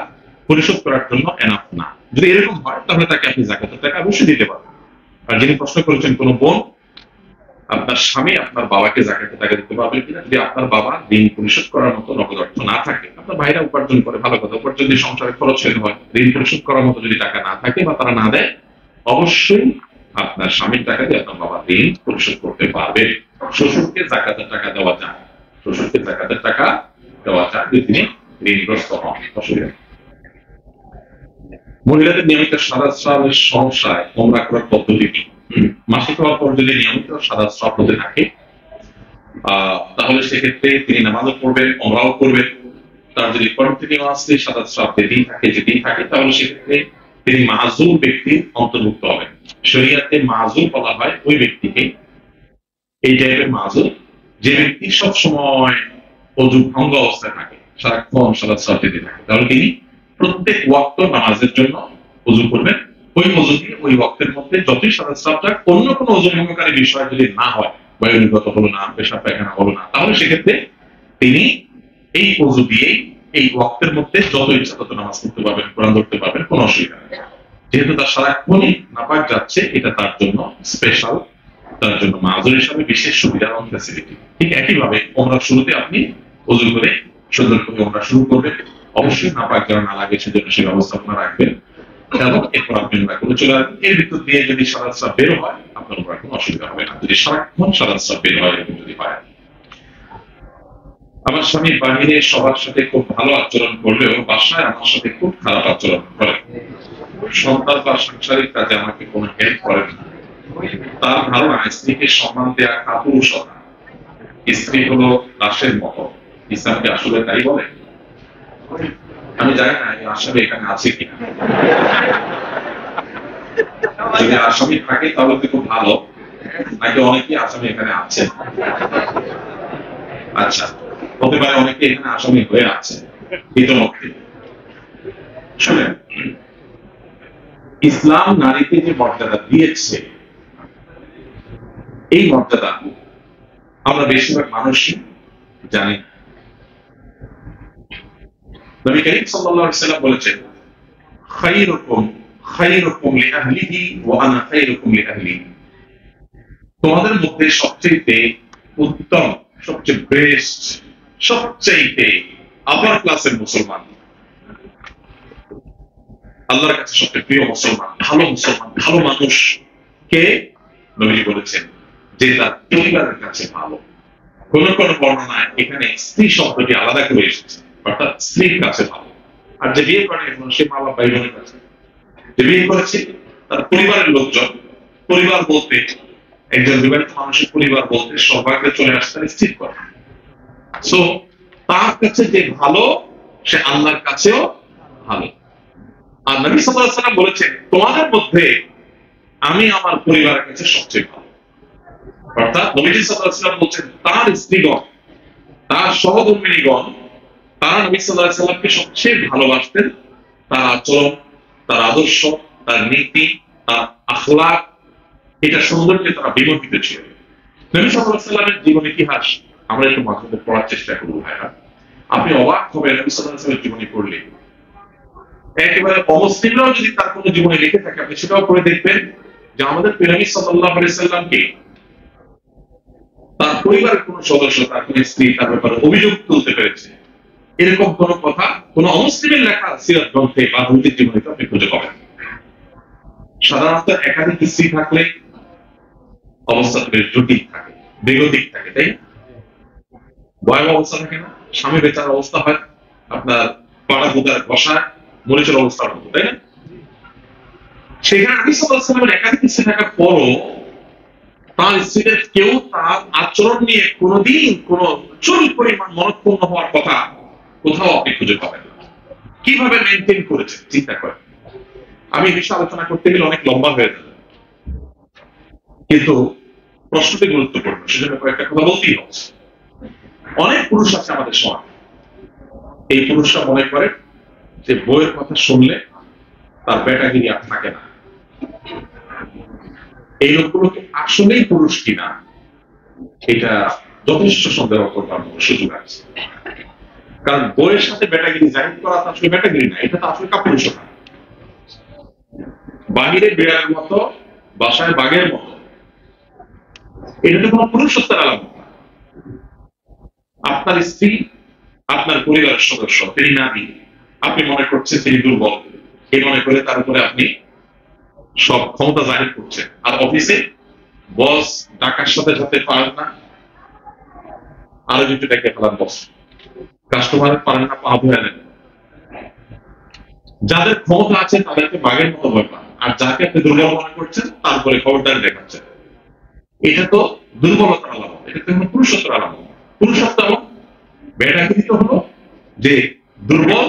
পরিশোধ করার জন্য এনাফ না। যদি এরকম হয় তাহলে তাকে আপনি জাকাতের টাকা অবশ্যই দিতে পারবেন। আর যিনি প্রশ্ন করেছেন কোন বোন, আপনার স্বামী আপনার বাবাকে জাকাতের টাকা দিতে পারবেন কিনা, যদি আপনার বাবা ঋণ পরিশোধ করার মতো নগদ অর্থ না থাকে, আপনার ভাইরা উপার্জন করে, ভালো কথা, উপার্জন যদি সংসারে খরচ হয়ে হয়, ঋণ পরিশোধ করার মতো যদি টাকা না থাকে বা তারা না দেয়, অবশ্যই আপনার স্বামীর টাকা দিয়ে আপনার বাবা ঋণ পরিশোধ করতে পারবে। শ্বশুরকে জাকাতের টাকা দেওয়া যায়, শ্বশুরকে জাকাতের টাকা দেওয়া যায় যদি তিনি ঋণগ্রস্ত হন, অসুবিধা। মহিলাদের নিয়মিত সাদা স্রাবের সমস্যায় ওমরা করার পদ্ধতি কি? মাসিক হওয়ার পর যদি নিয়মিত সাদা স্রাব হতে থাকে তাহলে সেক্ষেত্রে তিনি নামাজও পড়বেন, ওমরাও করবেন। তার যদি কন্টিনিউ আসলে সাদা স্রাব যেতেই থাকে তাহলে সেক্ষেত্রে তিনি মাযুর ব্যক্তির অন্তর্ভুক্ত হবেন। শরীয়তে মাযুর বলা হয় ওই ব্যক্তিকে, এই টাইপের মাযুর যে ব্যক্তি সবসময় ওযু ভঙ্গ অবস্থায় থাকে, সারাক্ষণ সাদা স্রাব যেতে থাকে, তাহলে তিনি প্রত্যেক ওয়াক্ত নামাজের জন্য ওযু করবেন। ওই ওযু দিয়ে ওই ওয়াক্তের মধ্যে যতই সাদা স্রাবটা অন্য কোনো ওযু ভঙ্গকারী বিষয় যদি না হয়, বায়ুনির্গত হলো না, পেশাব পায়খানা হলো না, তাহলে সেক্ষেত্রে তিনি এই ওযু দিয়েই এই ওয়াক্তের মধ্যে যত ইচ্ছা তত নামাজ পড়তে পারবেন, কোরআন ধরতে পারবেন, কোনো অসুবিধা নেই। যেহেতু তার সারাক্ষণই নাপাক যাচ্ছে, এটা তার জন্য স্পেশাল, তার জন্য মাযুর হিসাবে বিশেষ সুবিধা এবং ফ্যাসিলিটি। ঠিক একইভাবে ওমরার শুরুতে আপনি ওযু করে সুন্দর করে ওমরা শুরু করবেন, অবশ্যই নাপাক যেন না লাগে সেজন্য সেই ব্যবস্থাপনা রাখবেন, এবং এরপর আপনি ওমরা করে চলে আসবেন। এর ভিতর দিয়ে যদি সাদা স্রাব বের হয় আপনার ওমরার কোনো অসুবিধা হবে না, যদি সারাক্ষণ সাদা স্রাব বের হয় এরকম যদি হয়। আমার স্বামী বাহিরে সবার সাথে খুব ভালো আচরণ করলেও বাসায় আমার সাথে খুব খারাপ আচরণ করে, সন্তান বা সাংসারিক কাজে আমাকে কোনো হেল্প করে না। তার ধারণা স্ত্রীকে সম্মান দেওয়া কাপুরুষতা, স্ত্রী হলো দাসের মতো। ইসলামকে আসলে তাই বলে? আমি জানি না এই আসামি এখানে আছে কিনা, যদি আসামি থাকে তাহলে তো খুব ভালো, নাকি অনেকেই আসামি এখানে আছে? আচ্ছা, হতে পারে অনেকে এখানে আসামি হয়ে আছে ইতিমধ্যে, শুনেন, ইসলাম নারীকে যে মর্যাদা দিয়েছে, এই মর্যাদা আমরা বেশিরভাগ মানুষই জানি না। নবী করিম সাল্লাল্লাহু আলাইহি ওয়াসাল্লাম বলেছেন, খায়রুকুম খায়রুকুম লিআহলিহি ওয়া আনা খায়রুকুম লিআহলি। তোমাদের মধ্যে সবচেয়ে উত্তম, সবচেয়ে বেস্ট, সবচেয়ে আপার ক্লাসের মুসলমান, আল্লাহর কাছে সবচেয়ে প্রিয় মুসলমান, ভালো মানুষ কে? নবী বলেছেন যে তার পরিবারের কাছে ভালো। কোন কোন বর্ণনায় এখানে স্ত্রী শব্দটি আলাদা করে এসেছে, অর্থাৎ স্ত্রীর কাছে ভালো। আর যে বিয়ে করে সে মা বাবা ভাই বোনের কাছে, যে বিয়ে করেছে তার পরিবারের লোকজন। পরিবার বলতে একজন বিবাহিত মানুষের পরিবার বলতে সৌভাগ্যে চলে আসতে তার স্ত্রীর কথা। সো তার কাছে যে ভালো, সে আল্লাহর কাছেও ভালো। আর নবী সাল্লাল্লাহু আলাইহি ওয়াসাল্লাম বলেছেন, তোমাদের মধ্যে আমি আমার পরিবারের কাছে সবচেয়ে ভালো। অর্থাৎ নবীজি সাল্লাল্লাহু আলাইহি ওয়াসাল্লাম বলছেন তার স্ত্রীগণ, তার সহধর্মিণীগণ, তারা নবী সাল্লাল্লাহু আলাইহি ওয়াসাল্লামকে সবচেয়ে ভালোবাসতেন। তার আচরণ, তার আদর্শ, তার নীতি, তার আখলাক, এটা সৌন্দর্যে তারা বিমোহিত ছিল। নবী সাল্লাল্লাহু আলাইহি ওয়াসাল্লামের জীবন ইতিহাস আমরা একটু মাঝে মধ্যে পড়ার চেষ্টা করবো ভাইরা। আপনি অবাক হবেন নবী সাল্লাল্লাহু আলাইহি ওয়াসাল্লামের জীবনী পড়লে। একেবারে অমুসলিমরাও যদি তার কোনো জীবনে লিখে থাকে, আপনি সেটাও পড়ে দেখবেন যে আমাদের নবী সাল্লাল্লাহু আলাইহি ওয়াসাল্লামকে তার পরিবারের কোন সদস্য, তার কোন স্ত্রী তার ব্যাপারে অভিযোগ তুলতে পেরেছে, এরকম কোন কথা কোন অমুসলিমের লেখা সিরাত গ্রন্থে বা নৈতিক জীবনে আপনি খুঁজে পাবেন। সাধারণত একাধিক স্ত্রী থাকলে অবস্থা বেশ জটিল থাকে, বেগতিক থাকে, তাই ভয়াবহ অবস্থা থাকে না? স্বামী বেচার অবস্থা হয় আপনার পাড়া গুদার বসায় মরিচের অবস্থার মতো, তাই না? সেখানে নবী সাল্লাল্লাহু আলাইহি ওয়াসাল্লামের একাধিক স্ত্রী থাকার পরও তার স্ত্রীদের কেউ তার আচরণ নিয়ে কোনোদিন কোন চুল পরিমাণ মনক্ষুণ্ণ হওয়ার কথা কোথাও আপনি খুঁজে পাবেন না। কিভাবে মেনটেন করেছেন চিন্তা করেন। আমি এই বিষয়ে আলোচনা করতে গেলে অনেক লম্বা হয়ে যাবে, কিন্তু প্রশ্নটি গুরুত্বপূর্ণ, সেজন্য কয়েকটা কথা বলতেই হচ্ছে। অনেক পুরুষ আছে আমাদের সমাজে, এই পুরুষরা মনে করে যে বইয়ের কথা শুনলে তার বেটাগিরি আর থাকে না। এই লোকগুলোকে আসলেই পুরুষ কিনা এটা যথেষ্ট সন্দেহ করবার সুযোগ আছে। কারণ বইয়ের সাথে বেটাগিরি জাহির করা তো আসলে বেটাগিরি না, এটা তো আসলে কাপুরুষতা। বাহিরে বিড়ালের মতো, বাসায় বাঘের মতো, এটা তো কোনো পুরুষত্বের আলামত না। আপনার স্ত্রী, আপনার পরিবারের সদস্য, তিনি নারী, আপনি মনে করছেন তিনি দুর্বল, এই মনে করে তার উপরে আপনি সব ক্ষমতা জাহির করছেন। আর অফিসে বস ডাকার সাথে সাথে পারেন না, আরো কিছু ডেকে ফেলার বস, কাস্টমার পারেন না, পা ধরে নেন। যাদের ক্ষমতা আছে তাদেরকে বাঘের মতো ভয় পান, আর যাকে আপনি দুর্বল মনে করছেন তারপরে খবরদারি দেখাচ্ছেন। এটা তো দুর্বলতার আলামত, এটা তো কোনো পুরুষত্বের আলামত। পুরুষত্ব বেটাকৃত হলো যে দুর্বল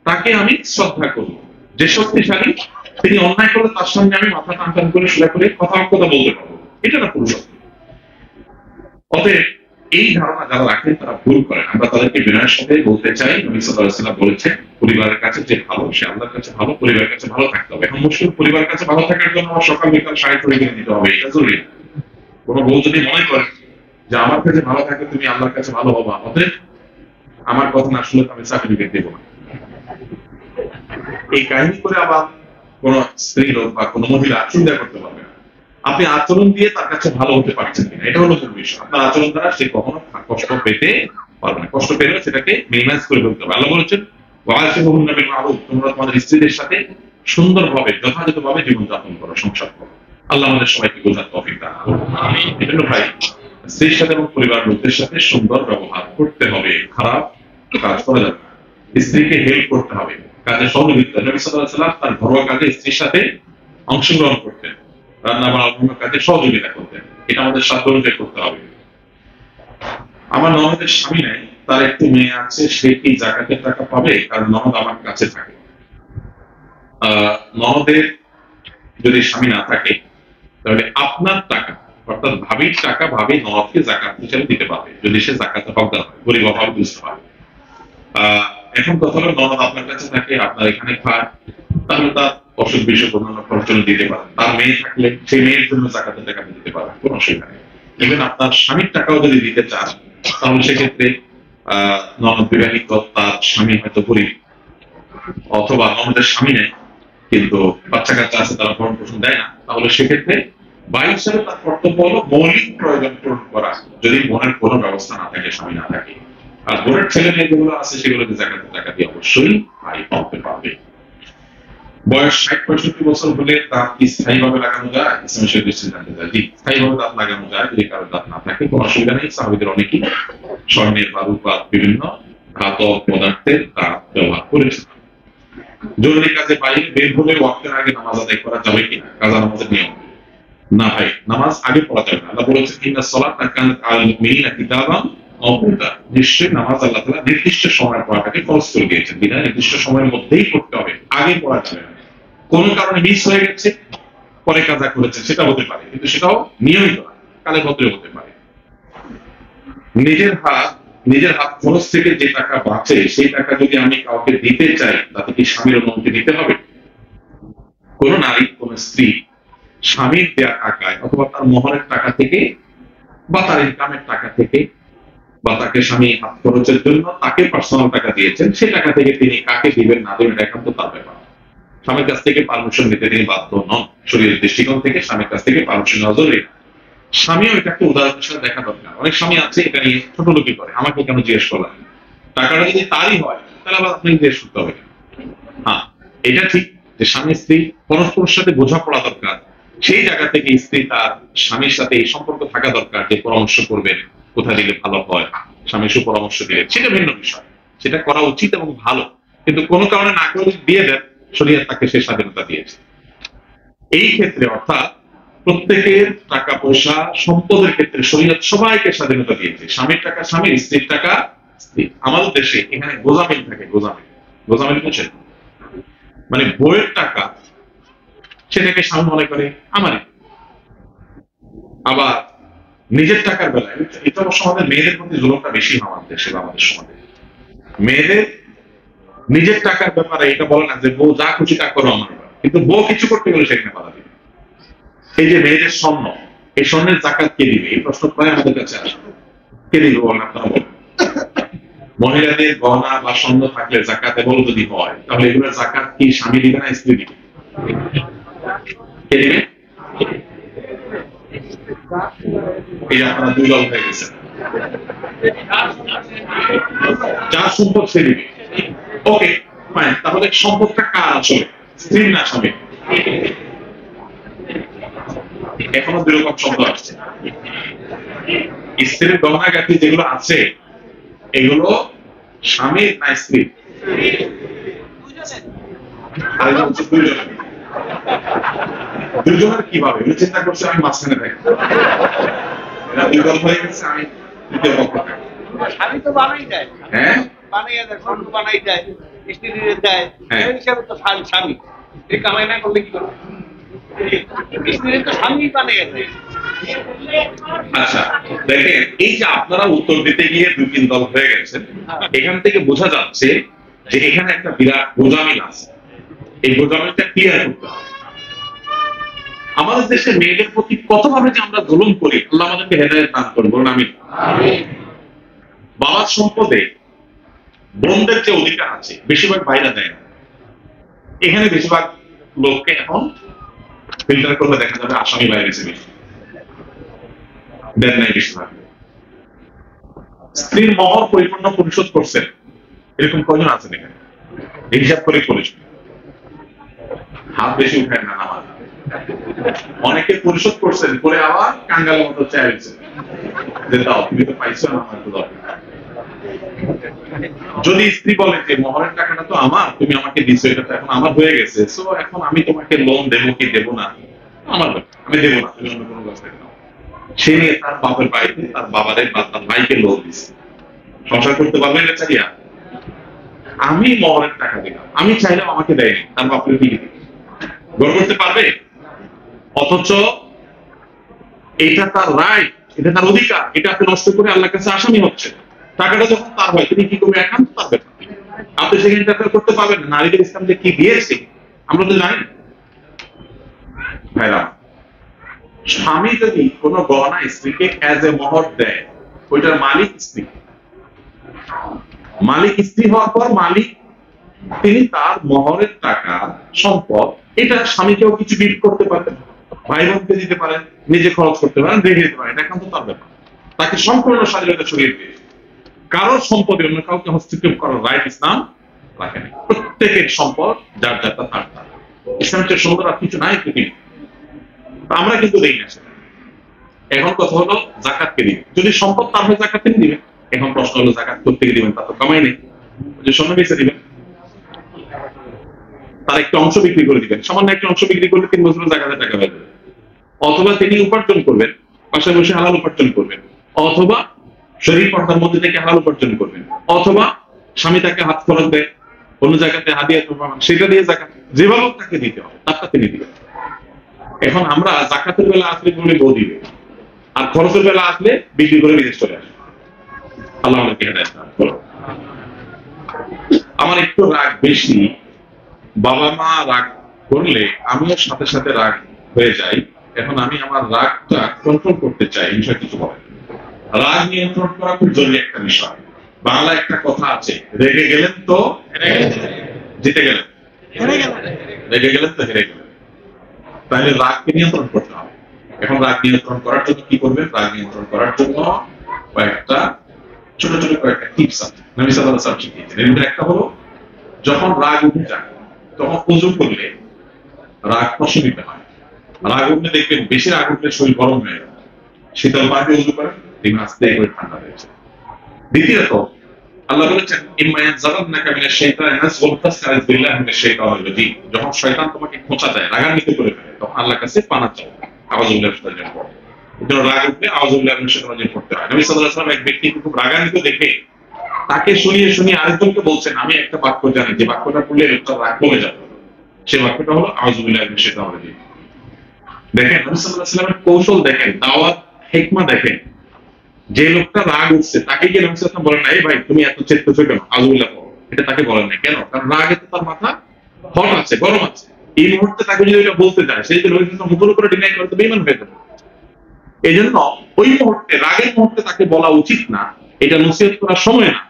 তাকে আমি শ্রদ্ধা করব, যে শক্তিশালী তিনি অন্যায় করলে তার সঙ্গে আমি মাথা টান টান করে সোজা করে কথা বলতে পারবো, এটা না পুরুষত্ব। অতএব এই ধারণা যারা রাখেন তারা ভুল করেন। আমরা তাদেরকে বিনয়ের সাথে বলতে চাই, নবী সাল্লাল্লাহু আলাইহি ওয়াসাল্লাম বলেছেন পরিবারের কাছে যে ভালো সে আল্লাহর কাছে ভালো, পরিবারের কাছে ভালো থাকতে হবে। এখন মুশকিল, পরিবারের কাছে ভালো থাকার জন্য আমার সকাল বিকাল শাড়ি পরে কিনে দিতে হবে, এটা জরুরি। কোনো বউ যদি মনে করে যে আমার কাছে ভালো থাকলে তুমি আল্লাহর কাছে ভালো হবা, অতএব আমার কথা না শুনলে আমি সার্টিফিকেট দেবো না, এই কাহিনী করে আবার কোন স্ত্রী লোক বা কোন মহিলা চিন্তা করতে পারবে না আপনি আচরণ দিয়ে তার কাছে ভালো হতে পারছেন কিনা। এটা হলো মূল বিষয়। আপনার আচরণ দ্বারা সে কখনো কষ্ট পেতে পারবে না, কষ্ট পেলেও সেটাকে মিনিমাইজ করে ফেলতে হবে। আল্লাহ বলেছেন ওয়াসিহুন্না বিল মারুফ, তোমরা তোমাদের স্ত্রীদের সাথে সুন্দরভাবে যথাযথভাবে জীবনযাপন করো, সংসার করো। আল্লাহ আমাদের সবাইকে বোঝার তৌফিক দান করুন। এজন্য ভাই স্ত্রীর সাথে এবং পরিবার লোকদের সাথে সুন্দর ব্যবহার করতে হবে, খারাপ কাজ করা যাবে না। স্ত্রীকে হেল্প করতে হবে, কাজে সহযোগিতা। নবী সাল্লাল্লাহু আলাইহি ওয়াসাল্লাম তার ঘরোয়া কাজে স্ত্রীর সাথে অংশগ্রহণ করতেন, রান্না বান্না অন্য কাজে সহযোগিতা করতেন। এটা আমাদের সাধ্য অনুযায়ী করতে হবে। আমার ননদের স্বামী নাই, তার একটি মেয়ে আছে, সে কি যাকাতের টাকা পাবে? কারণ ননদ আমার কাছে থাকে। ননদের যদি স্বামী না থাকে তাহলে আপনার টাকা অর্থাৎ ভাবির টাকা ভাবি ননদকে যাকাত হিসেবে দিতে পারবে, যদি সে যাকাতে হকদার হয়, গরিব অভাবে বুঝতে পারবে। এখন কথা হলো ননদ আপনার কাছে থাকে, আপনার এখানে খায়, তাহলে তার অসুখ বিসুখ অন্যান্য খরচ জন্য দিতে পারেন। তার মেয়ে থাকলে সেই মেয়ের জন্য জাকাতের টাকা দিতে পারেন, কোনো অসুবিধা নেই। ইভেন আপনার স্বামীর টাকাও যদি দিতে চান, তাহলে সেক্ষেত্রে ননদ বিবাহিত, তার স্বামী হয়তো গরিব, অথবা ননদের স্বামী নেই কিন্তু বাচ্চা কাচ্চা আছে, তারা ভরণ পোষণ দেয় না, তাহলে সেক্ষেত্রে বাড়ি হিসাবে তার কর্তব্য হলো মৌলিক প্রয়োজন পূরণ করা, যদি বোনের কোনো ব্যবস্থা না থাকে, স্বামী না থাকে। আর বোনের ছেলে মেয়ে যেগুলো আছে সেগুলোকে জাকাতের টাকা দিয়ে অবশ্যই ভাই পাওয়াতে পারবে। বয়স 60-65 বছর হলে তার কি স্থায়ীভাবে লাগানো যায়? ইসলামের দৃষ্টিতে জানতে চাই। জি, স্থায়ীভাবে দাঁত লাগানো যায়, যদি কারো দাঁত না থাকে কোনো অসুবিধা নেই। সাহাবীদের অনেকেই স্বর্ণের বা রূপার বিভিন্ন ধাতব পদার্থের দাঁত ব্যবহার করেছে। জরুরি কাজে বাইরে বের হলে ওয়াক্তের আগে নামাজ আদায় করা যাবে কিনা? কাজা নামাজের নিয়ম না ভাই, নামাজ আগে পড়া যাবে না। আল্লাহ বলেছেন ইন্নাস সালাতা কানাত আলাল মুমিনিনা কিতাবান মাওকুতা, নিশ্চয়ই নামাজ আল্লাহ তাআলা নির্দিষ্ট সময়ে পড়াটাকে ফরজ করে দিয়েছেন, বিধায় নির্দিষ্ট সময়ের মধ্যেই পড়তে হবে, আগে পড়া যাবে না। কোন কারণে মিস হয়ে গেছে, পরে কাজা করেছে, সেটা হতে পারে, কিন্তু সেটাও নিয়মিত না, কালে ভদ্রে হতে পারে। নিজের হাত খরচ থেকে যে টাকা বাঁচে, সেই টাকা যদি আমি কাউকে দিতে চাই, তাতে কি স্বামীর অনুমতি দিতে হবে? কোন নারী, কোন স্ত্রী স্বামীর দেওয়া টাকায় অথবা তার মোহরের টাকা থেকে বা তার ইনকামের টাকা থেকে, বা তাকে স্বামী হাত খরচের জন্য তাকে পার্সোনাল টাকা দিয়েছেন, সেই টাকা থেকে তিনি কাকে দিবেন না দিবেন একান্ত তার ব্যাপার। স্বামীর কাছ থেকে পারমিশন নিতে তিনি বাধ্য নন। শরীরের দৃষ্টিকোণ থেকে স্বামীর কাছ থেকে পারমিশন নেওয়া জরুরি। স্বামীও এটাকে উদাহরণের সাথে দেখা দরকার। অনেক স্বামী আছে এটা নিয়ে ছোট লোকই করে, আমাকে কেন জিজ্ঞেস করলেন? টাকাটা যদি তারই হয় তাহলে আবার আপনি জিজ্ঞেস করতে হবে। হ্যাঁ, এটা ঠিক যে স্বামী স্ত্রী পরস্পরের সাথে বোঝাপড়া দরকার, সেই জায়গা থেকে স্ত্রী তার স্বামীর সাথে এই সম্পর্ক থাকা দরকার যে পরামর্শ করবেন কোথায় দিলে ভালো হয়, স্বামী সুপরামর্শ দিলে সেটা ভিন্ন বিষয়, সেটা করা উচিত এবং ভালো। কিন্তু কোনো কারণে না করে দিয়ে দেন, শরীয়ত তাকে সে স্বাধীনতা দিয়েছে। এই ক্ষেত্রে অর্থাৎ প্রত্যেকের টাকা পয়সা সম্পদের ক্ষেত্রে শরীয়ত সবাইকে স্বাধীনতা দিয়েছে। স্বামীর টাকা স্বামীর, স্ত্রীর টাকা স্ত্রী। আমাদের দেশে এখানে গোজামিল থাকে, গোজামিল বুঝছেন, মানে বইয়ের টাকা সেটাকে স্বামী মনে করে আমারই। আবার নিজের টাকার বেলায়, এটা অবশ্য আমাদের মেয়েদের প্রতি জুলুমটা বেশি আমাদের দেশে, আমাদের সমাজে মেয়েদের নিজের টাকার ব্যাপারে এটা বলে না যে বউ যা খুশি তা করো আমার, কিন্তু বউ কিছু করতে গেলে সেখানে বাধা দিবে। এই যে মেয়েদের স্বর্ণ, এই স্বর্ণের জাকাত কে দিবে, এই প্রশ্ন প্রায় আমাদের কাছে আসে। কে দিবে বলেন আপনারা বলেন? মহিলাদের গহনা বা স্বর্ণ থাকলে জাকাত এবং যদি হয়, তাহলে এগুলোর জাকাত কি স্বামী দিবে না স্ত্রী দিবে? কে দিবে? এই আপনারা দুই দল হয়ে গেছেন। যার সম্পদ সে দিবে। ওকে ফাইন, তাহলে সম্পদটা কার আসলে, স্ত্রীর না স্বামী? এখনো দুই রকম শব্দ আসছে। স্ত্রীর গহনাগাটি যেগুলো আছে এগুলো স্বামীর না স্ত্রীর? দুজনের কিভাবে চিন্তা করছে, আমি মাঝখানে থাকি, এরা দুই দল হয়ে গেছে, আমি তৃতীয় পক্ষ থাকি। স্বামী তো বানাই দেয়, হ্যাঁ বানাইয়া দেয়, স্বর্ণ বানাই দেয়, স্ত্রীর দেয়, এই হিসাবে তো স্বামী এই কামাই না করলে কি করবে? স্ত্রীর তো স্বামী বানাইয়া দেয়। আচ্ছা দেখেন, এই যে আপনারা উত্তর দিতে গিয়ে দুই তিন দল হয়ে গেছেন, এখান থেকে বোঝা যাচ্ছে যে এখানে একটা বিরাট গোজামিল আছে। এই গোজামিলটা ক্লিয়ার করতে হবে। আমাদের দেশের মেয়েদের প্রতি কতভাবে যে আমরা জুলুম করি, আল্লাহ আমাদেরকে হেদায়েত দান করুন, বলুন আমিন। বাবার সম্পদে বোনদের যে অধিকার আছে বেশিরভাগ বাইরে দেয় না। এখানে বেশিরভাগ লোককে এখন ফিল্টার করলে দেখা যাবে আসামি বাইরে বেশি দেন নাই বেশিরভাগ। স্ত্রীর মহর পরিপূর্ণ পরিশোধ করছেন এরকম কয়জন আছেন এখানে? হিসাব করে করেছেন, হাত বেশি উঠায় না আমার। অনেকে পরিশোধ করছেন করে আবার কাঙ্গালের মতো চাইছেন যে দাও, তুমি তো পাইছো না, আমার তো দরকার। যদি স্ত্রী বলে যে মহরের টাকাটা তো আমার, তুমি আমাকে দিছো, এটা তো এখন আমার হয়ে গেছে, সো এখন আমি তোমাকে লোন দেবো কি দেবো না আমার ব্যাপার, আমি দেবো না, তুমি অন্য কোনো কাছ থেকে নাও। সে নিয়ে তার বাপের বাড়িতে তার বাবারে বা তার ভাইকে লোন দিচ্ছে, সংসার করতে পারবে না চাইয়া। আমি মহরের টাকা দিলাম, আমি চাইলাম আমাকে দেয়নি, তার বাপের দিকে গড় করতে পারবে? অথচ এটা তার রাইট, এটা তার অধিকার, এটা আপনি নষ্ট করে আল্লাহর কাছে আসামি হচ্ছে। টাকাটা যখন তার হয় তিনি কি করবে? একান্ত তার ব্যাপার। আপনি সেখানে ইন্টারফেয়ার করতে পারবেন না। নারীদের ইসলাম যে কি দিয়েছে আমরা তো জানি। ভাইরা, স্বামী যদি কোনো গহনা স্ত্রীকে অ্যাজ এ মোহর দেয়, ওইটার মালিক স্ত্রী। মালিক স্ত্রী হওয়ার পর মালিক তিনি তার মোহরের টাকা সম্পদ এটা স্বামীকেও কিছু গিফট করতে পারেন, ভাই বোনকে দিতে পারেন, নিজে খরচ করতে পারেন, রেখে দিতে পারেন। এটা কিন্তু তার ব্যাপার। তাকে সম্পূর্ণ স্বাধীনতা ছড়িয়ে দিয়ে কারোর সম্পদে অন্য কাউকে হস্তক্ষেপ করার রাইট ইসলাম রাখেনি। প্রত্যেকের সম্পদ যার যারটা তার তার। ইসলামের চেয়ে সুন্দর আর কিছু নাই পৃথিবী। আমরা কিন্তু দেই না সেটা। এখন কথা হলো যাকাতকে দিবেন। যদি সম্পদ তার হয়ে যাকাত তিনি দিবেন। এখন প্রশ্ন হলো জাকাত করতে দিবেন, তা তো কামাই নেই, যে স্বর্ণ বেচে দিবেন, তার একটা অংশ বিক্রি করে দিবেন। সামান্য একটা অংশ বিক্রি করলে 3 বছরের জাকাতের টাকা পাবেন। অথবা তিনি উপার্জন করবেন, পাশে বসে হালাল উপার্জন করবেন, অথবা শরীর পর্দার মধ্যে থেকে হালাল উপার্জন করবেন, অথবা স্বামী তাকে হাত খরচ দেয় অন্য জায়গাতে হাদিয়া পাবেন, সেটা দিয়ে জাকাত যেভাবে তাকে দিতে হবে তারটা তিনি দিবেন। এখন আমরা জাকাতের বেলা আসলে বলে বউ দিবে, আর খরচের বেলা আসলে বিক্রি করে বিদেশ চলে আসে। আল্লাহ আমাকে হেদায়েত দান করুন। আমার একটু রাগ বেশি, বাবা মা রাগ করলে আমিও সাথে সাথে রাগ হয়ে যাই। এখন আমি আমার রাগটা কন্ট্রোল করতে চাই, বিষয় কিছু বলেন। রাগ নিয়ন্ত্রণ করা খুব জরুরি একটা বিষয়। বাংলা একটা কথা আছে, রেগে গেলেন তো জিতে গেলেন, রেগে গেলেন তো হেরে গেলেন। তাহলে রাগকে নিয়ন্ত্রণ করতে হবে। এখন রাগ নিয়ন্ত্রণ করার জন্য কি করবেন? রাগ নিয়ন্ত্রণ করার জন্য কয়েকটা ছোট ছোট কয়েকটা টিপস আছে, নবী সাল্লাল্লাহু আলাইহি ওয়াসাল্লাম শিখিয়েছেন। এর মধ্যে একটা হলো, যখন রাগ উঠে যায় তখন ওযু করলে রাগ প্রশমিত হয়। রাগ উঠলে দেখবেন বেশি রাগ উঠলে শরীর গরম হয়ে যায়, শীতল পানি ওযু করেন, দিন আস্তে করে ঠান্ডা হয়ে যায়। দ্বিতীয়ত আল্লাহ বলেছেন, ইম্মা ইয়ানজাগান্নাকা মিনাশ শাইতানি নাযগুন ফাসতাইয বিল্লাহি মিনাশ শাইতানির রাজীম। যখন শয়তান তোমাকে খোঁচা দেয়, রাগান্বিত করে ফেলে, তখন আল্লাহর কাছে পানাহ চাও, আউযু বিল্লাহি মিনাশ শাইতানির রাজীম। যখন রাগ উঠলে আউযু বিল্লাহি মিনাশ শাইতানির রাজীম পড়তে হয়। নবী সাল্লাল্লাহু আলাইহি ওয়াসাল্লাম এক ব্যক্তিকে খুব রাগান্বিত দেখে তাকে শুনিয়ে শুনিয়ে আরেকজনকে বলছেন, আমি একটা বাক্য জানি, যে বাক্যটা পড়লে তার রাগ কমে যাবে। সেই বাক্যটা হলো আউযু বিল্লাহি মিনাশ শাইতানির রাজীম। দেখেন নবী সাল্লাল্লাহু আলাইহি ওয়াসাল্লামের কৌশল দেখেন, দাওয়াত হিকমা দেখেন। যে লোকটা রাগ উঠছে তাকে গিয়ে নবী সাল্লাল্লাহু আলাইহি ওয়াসাল্লাম বলেন না, এই ভাই তুমি এত চেতেছো কেন, আউযু বিল্লাহ পড়ো, এটা তাকে বলেন না। কেন? কারণ রাগে তো তার মাথা হট আছে, গরম আছে। এই মুহূর্তে তাকে যদি এটা বলতে যায়, সেই যে নবী সাল্লাল্লাহু আলাইহি ওয়াসাল্লাম মুখের উপরে ডিনাই করে তো বেঈমান হয়ে যাবে। এই জন্য ওই মুহূর্তে, রাগের মুহূর্তে তাকে বলা উচিত না, এটা নসিহত করার সময় না।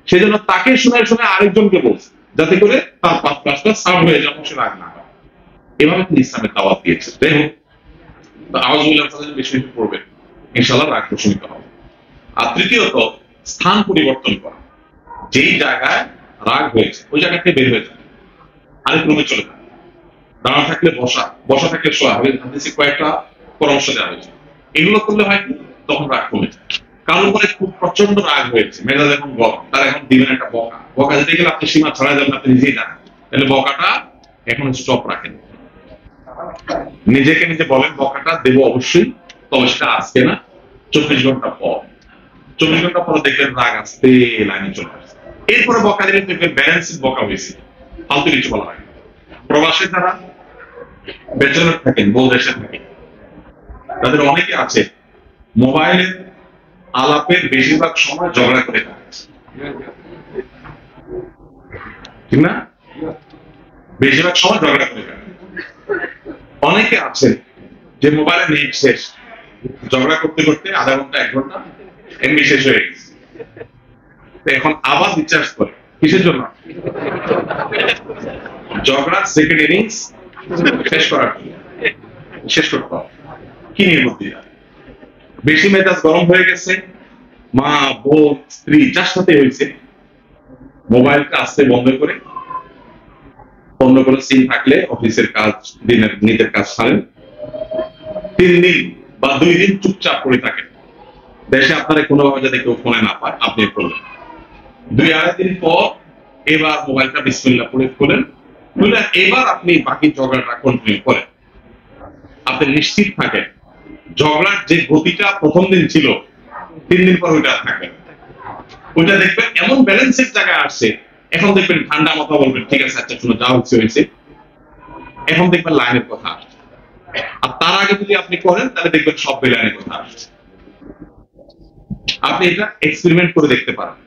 সেজন্য তাকে শোনায় শোনায় আরেকজনকে বলছে, যাতে করে তার পাঁচটা সাফ হয়ে যেন সে রাগ না হয়। এভাবে তিনি ইসলামের দাওয়াত দিয়েছে। যাই হোক, আউযু বিল্লাহ বেশি বেশি পড়বেন, ইনশাআল্লাহ রাগ প্রশমিত হবে। আর তৃতীয়ত, স্থান পরিবর্তন করা। যেই জায়গায় রাগ হয়েছে ওই জায়গা থেকে বের হয়ে যায়, আরেক রুমে চলে যায়। দাঁড়া থাকলে বসা, বসা থাকলে শোয়া, হাদিসে কয়েকটা পরামর্শ দেওয়া হয়েছে। এগুলো করলে হয় কি, তখন রাগ কমে যায়। কারোর উপরে খুব প্রচন্ড রাগ হয়েছে, মেজাজ এখন গরম, তার এখন দিবেন একটা বকা। বকা দিতে গেলে আপনি সীমা ছড়াই যাবেন, আপনি নিজেই জানেন। তাহলে বকাটা এখন স্টপ রাখেন, নিজেকে নিজে বলেন বকাটা দেবো অবশ্যই, তবে সেটা আজকে না, 24 ঘন্টা পর। 24 ঘন্টা পরে দেখবেন রাগ আসতে লাইনে চলে আসছে। এরপরে বকা দিলে দেখবেন ব্যালেন্সিং বকা হয়েছে, ফালতু কিছু বলা হয়। প্রবাসে যারা ব্যাচেলর থাকেন, বউ দেশে থাকেন, তাদের অনেকে আছে মোবাইলের আলাপের বেশিরভাগ সময় ঝগড়া করে থাকে, ঠিক না? বেশিরভাগ সময় ঝগড়া করে থাকে। অনেকে আছে যে মোবাইলে নেট শেষ, ঝগড়া করতে করতে আধা ঘন্টা 1 ঘন্টা এমবি শেষ হয়ে গেছে, এখন আবার রিচার্জ করে। কিসের জন্য? ঝগড়ার সেকেন্ড ইনিংস শেষ করার জন্য। শেষ করতে হবে। কি নির্বুদ্ধিতা! বেশি মেজাজ গরম হয়ে গেছে, মা বোন স্ত্রী যার সাথে হয়েছে, মোবাইলটা আসতে বন্ধ করে, অন্য কোনো সিম থাকলে অফিসের কাজ, দিনের নিজের কাজ ছাড়েন, 3 দিন বা 2 দিন চুপচাপ করে থাকেন। দেশে আপনারা কোনোভাবে যাতে কেউ ফোনে না পায়, আপনি করলেন। 2-2.5 দিন পর এবার মোবাইলটা বিসমিল্লাহ পড়ে খোলেন, খুলে এবার আপনি বাকি ঝগড়াটা কন্টিনিউ করেন। আপনি নিশ্চিত থাকেন ঝগড়ার যে গতিটা প্রথম দিন ছিল, 3 দিন পর ওইটা থাকবে, ওইটা দেখবেন এমন ব্যালেন্সের জায়গায় আসছে। এখন দেখবেন ঠান্ডা মাথা বলবেন, ঠিক আছে আচ্ছা শুনো, যা হচ্ছে হয়েছে। এখন দেখবেন লাইনের কথা আসছে। আর তার আগে যদি আপনি করেন তাহলে দেখবেন সব লাইনের কথা আসছে। আপনি এটা এক্সপেরিমেন্ট করে দেখতে পারেন,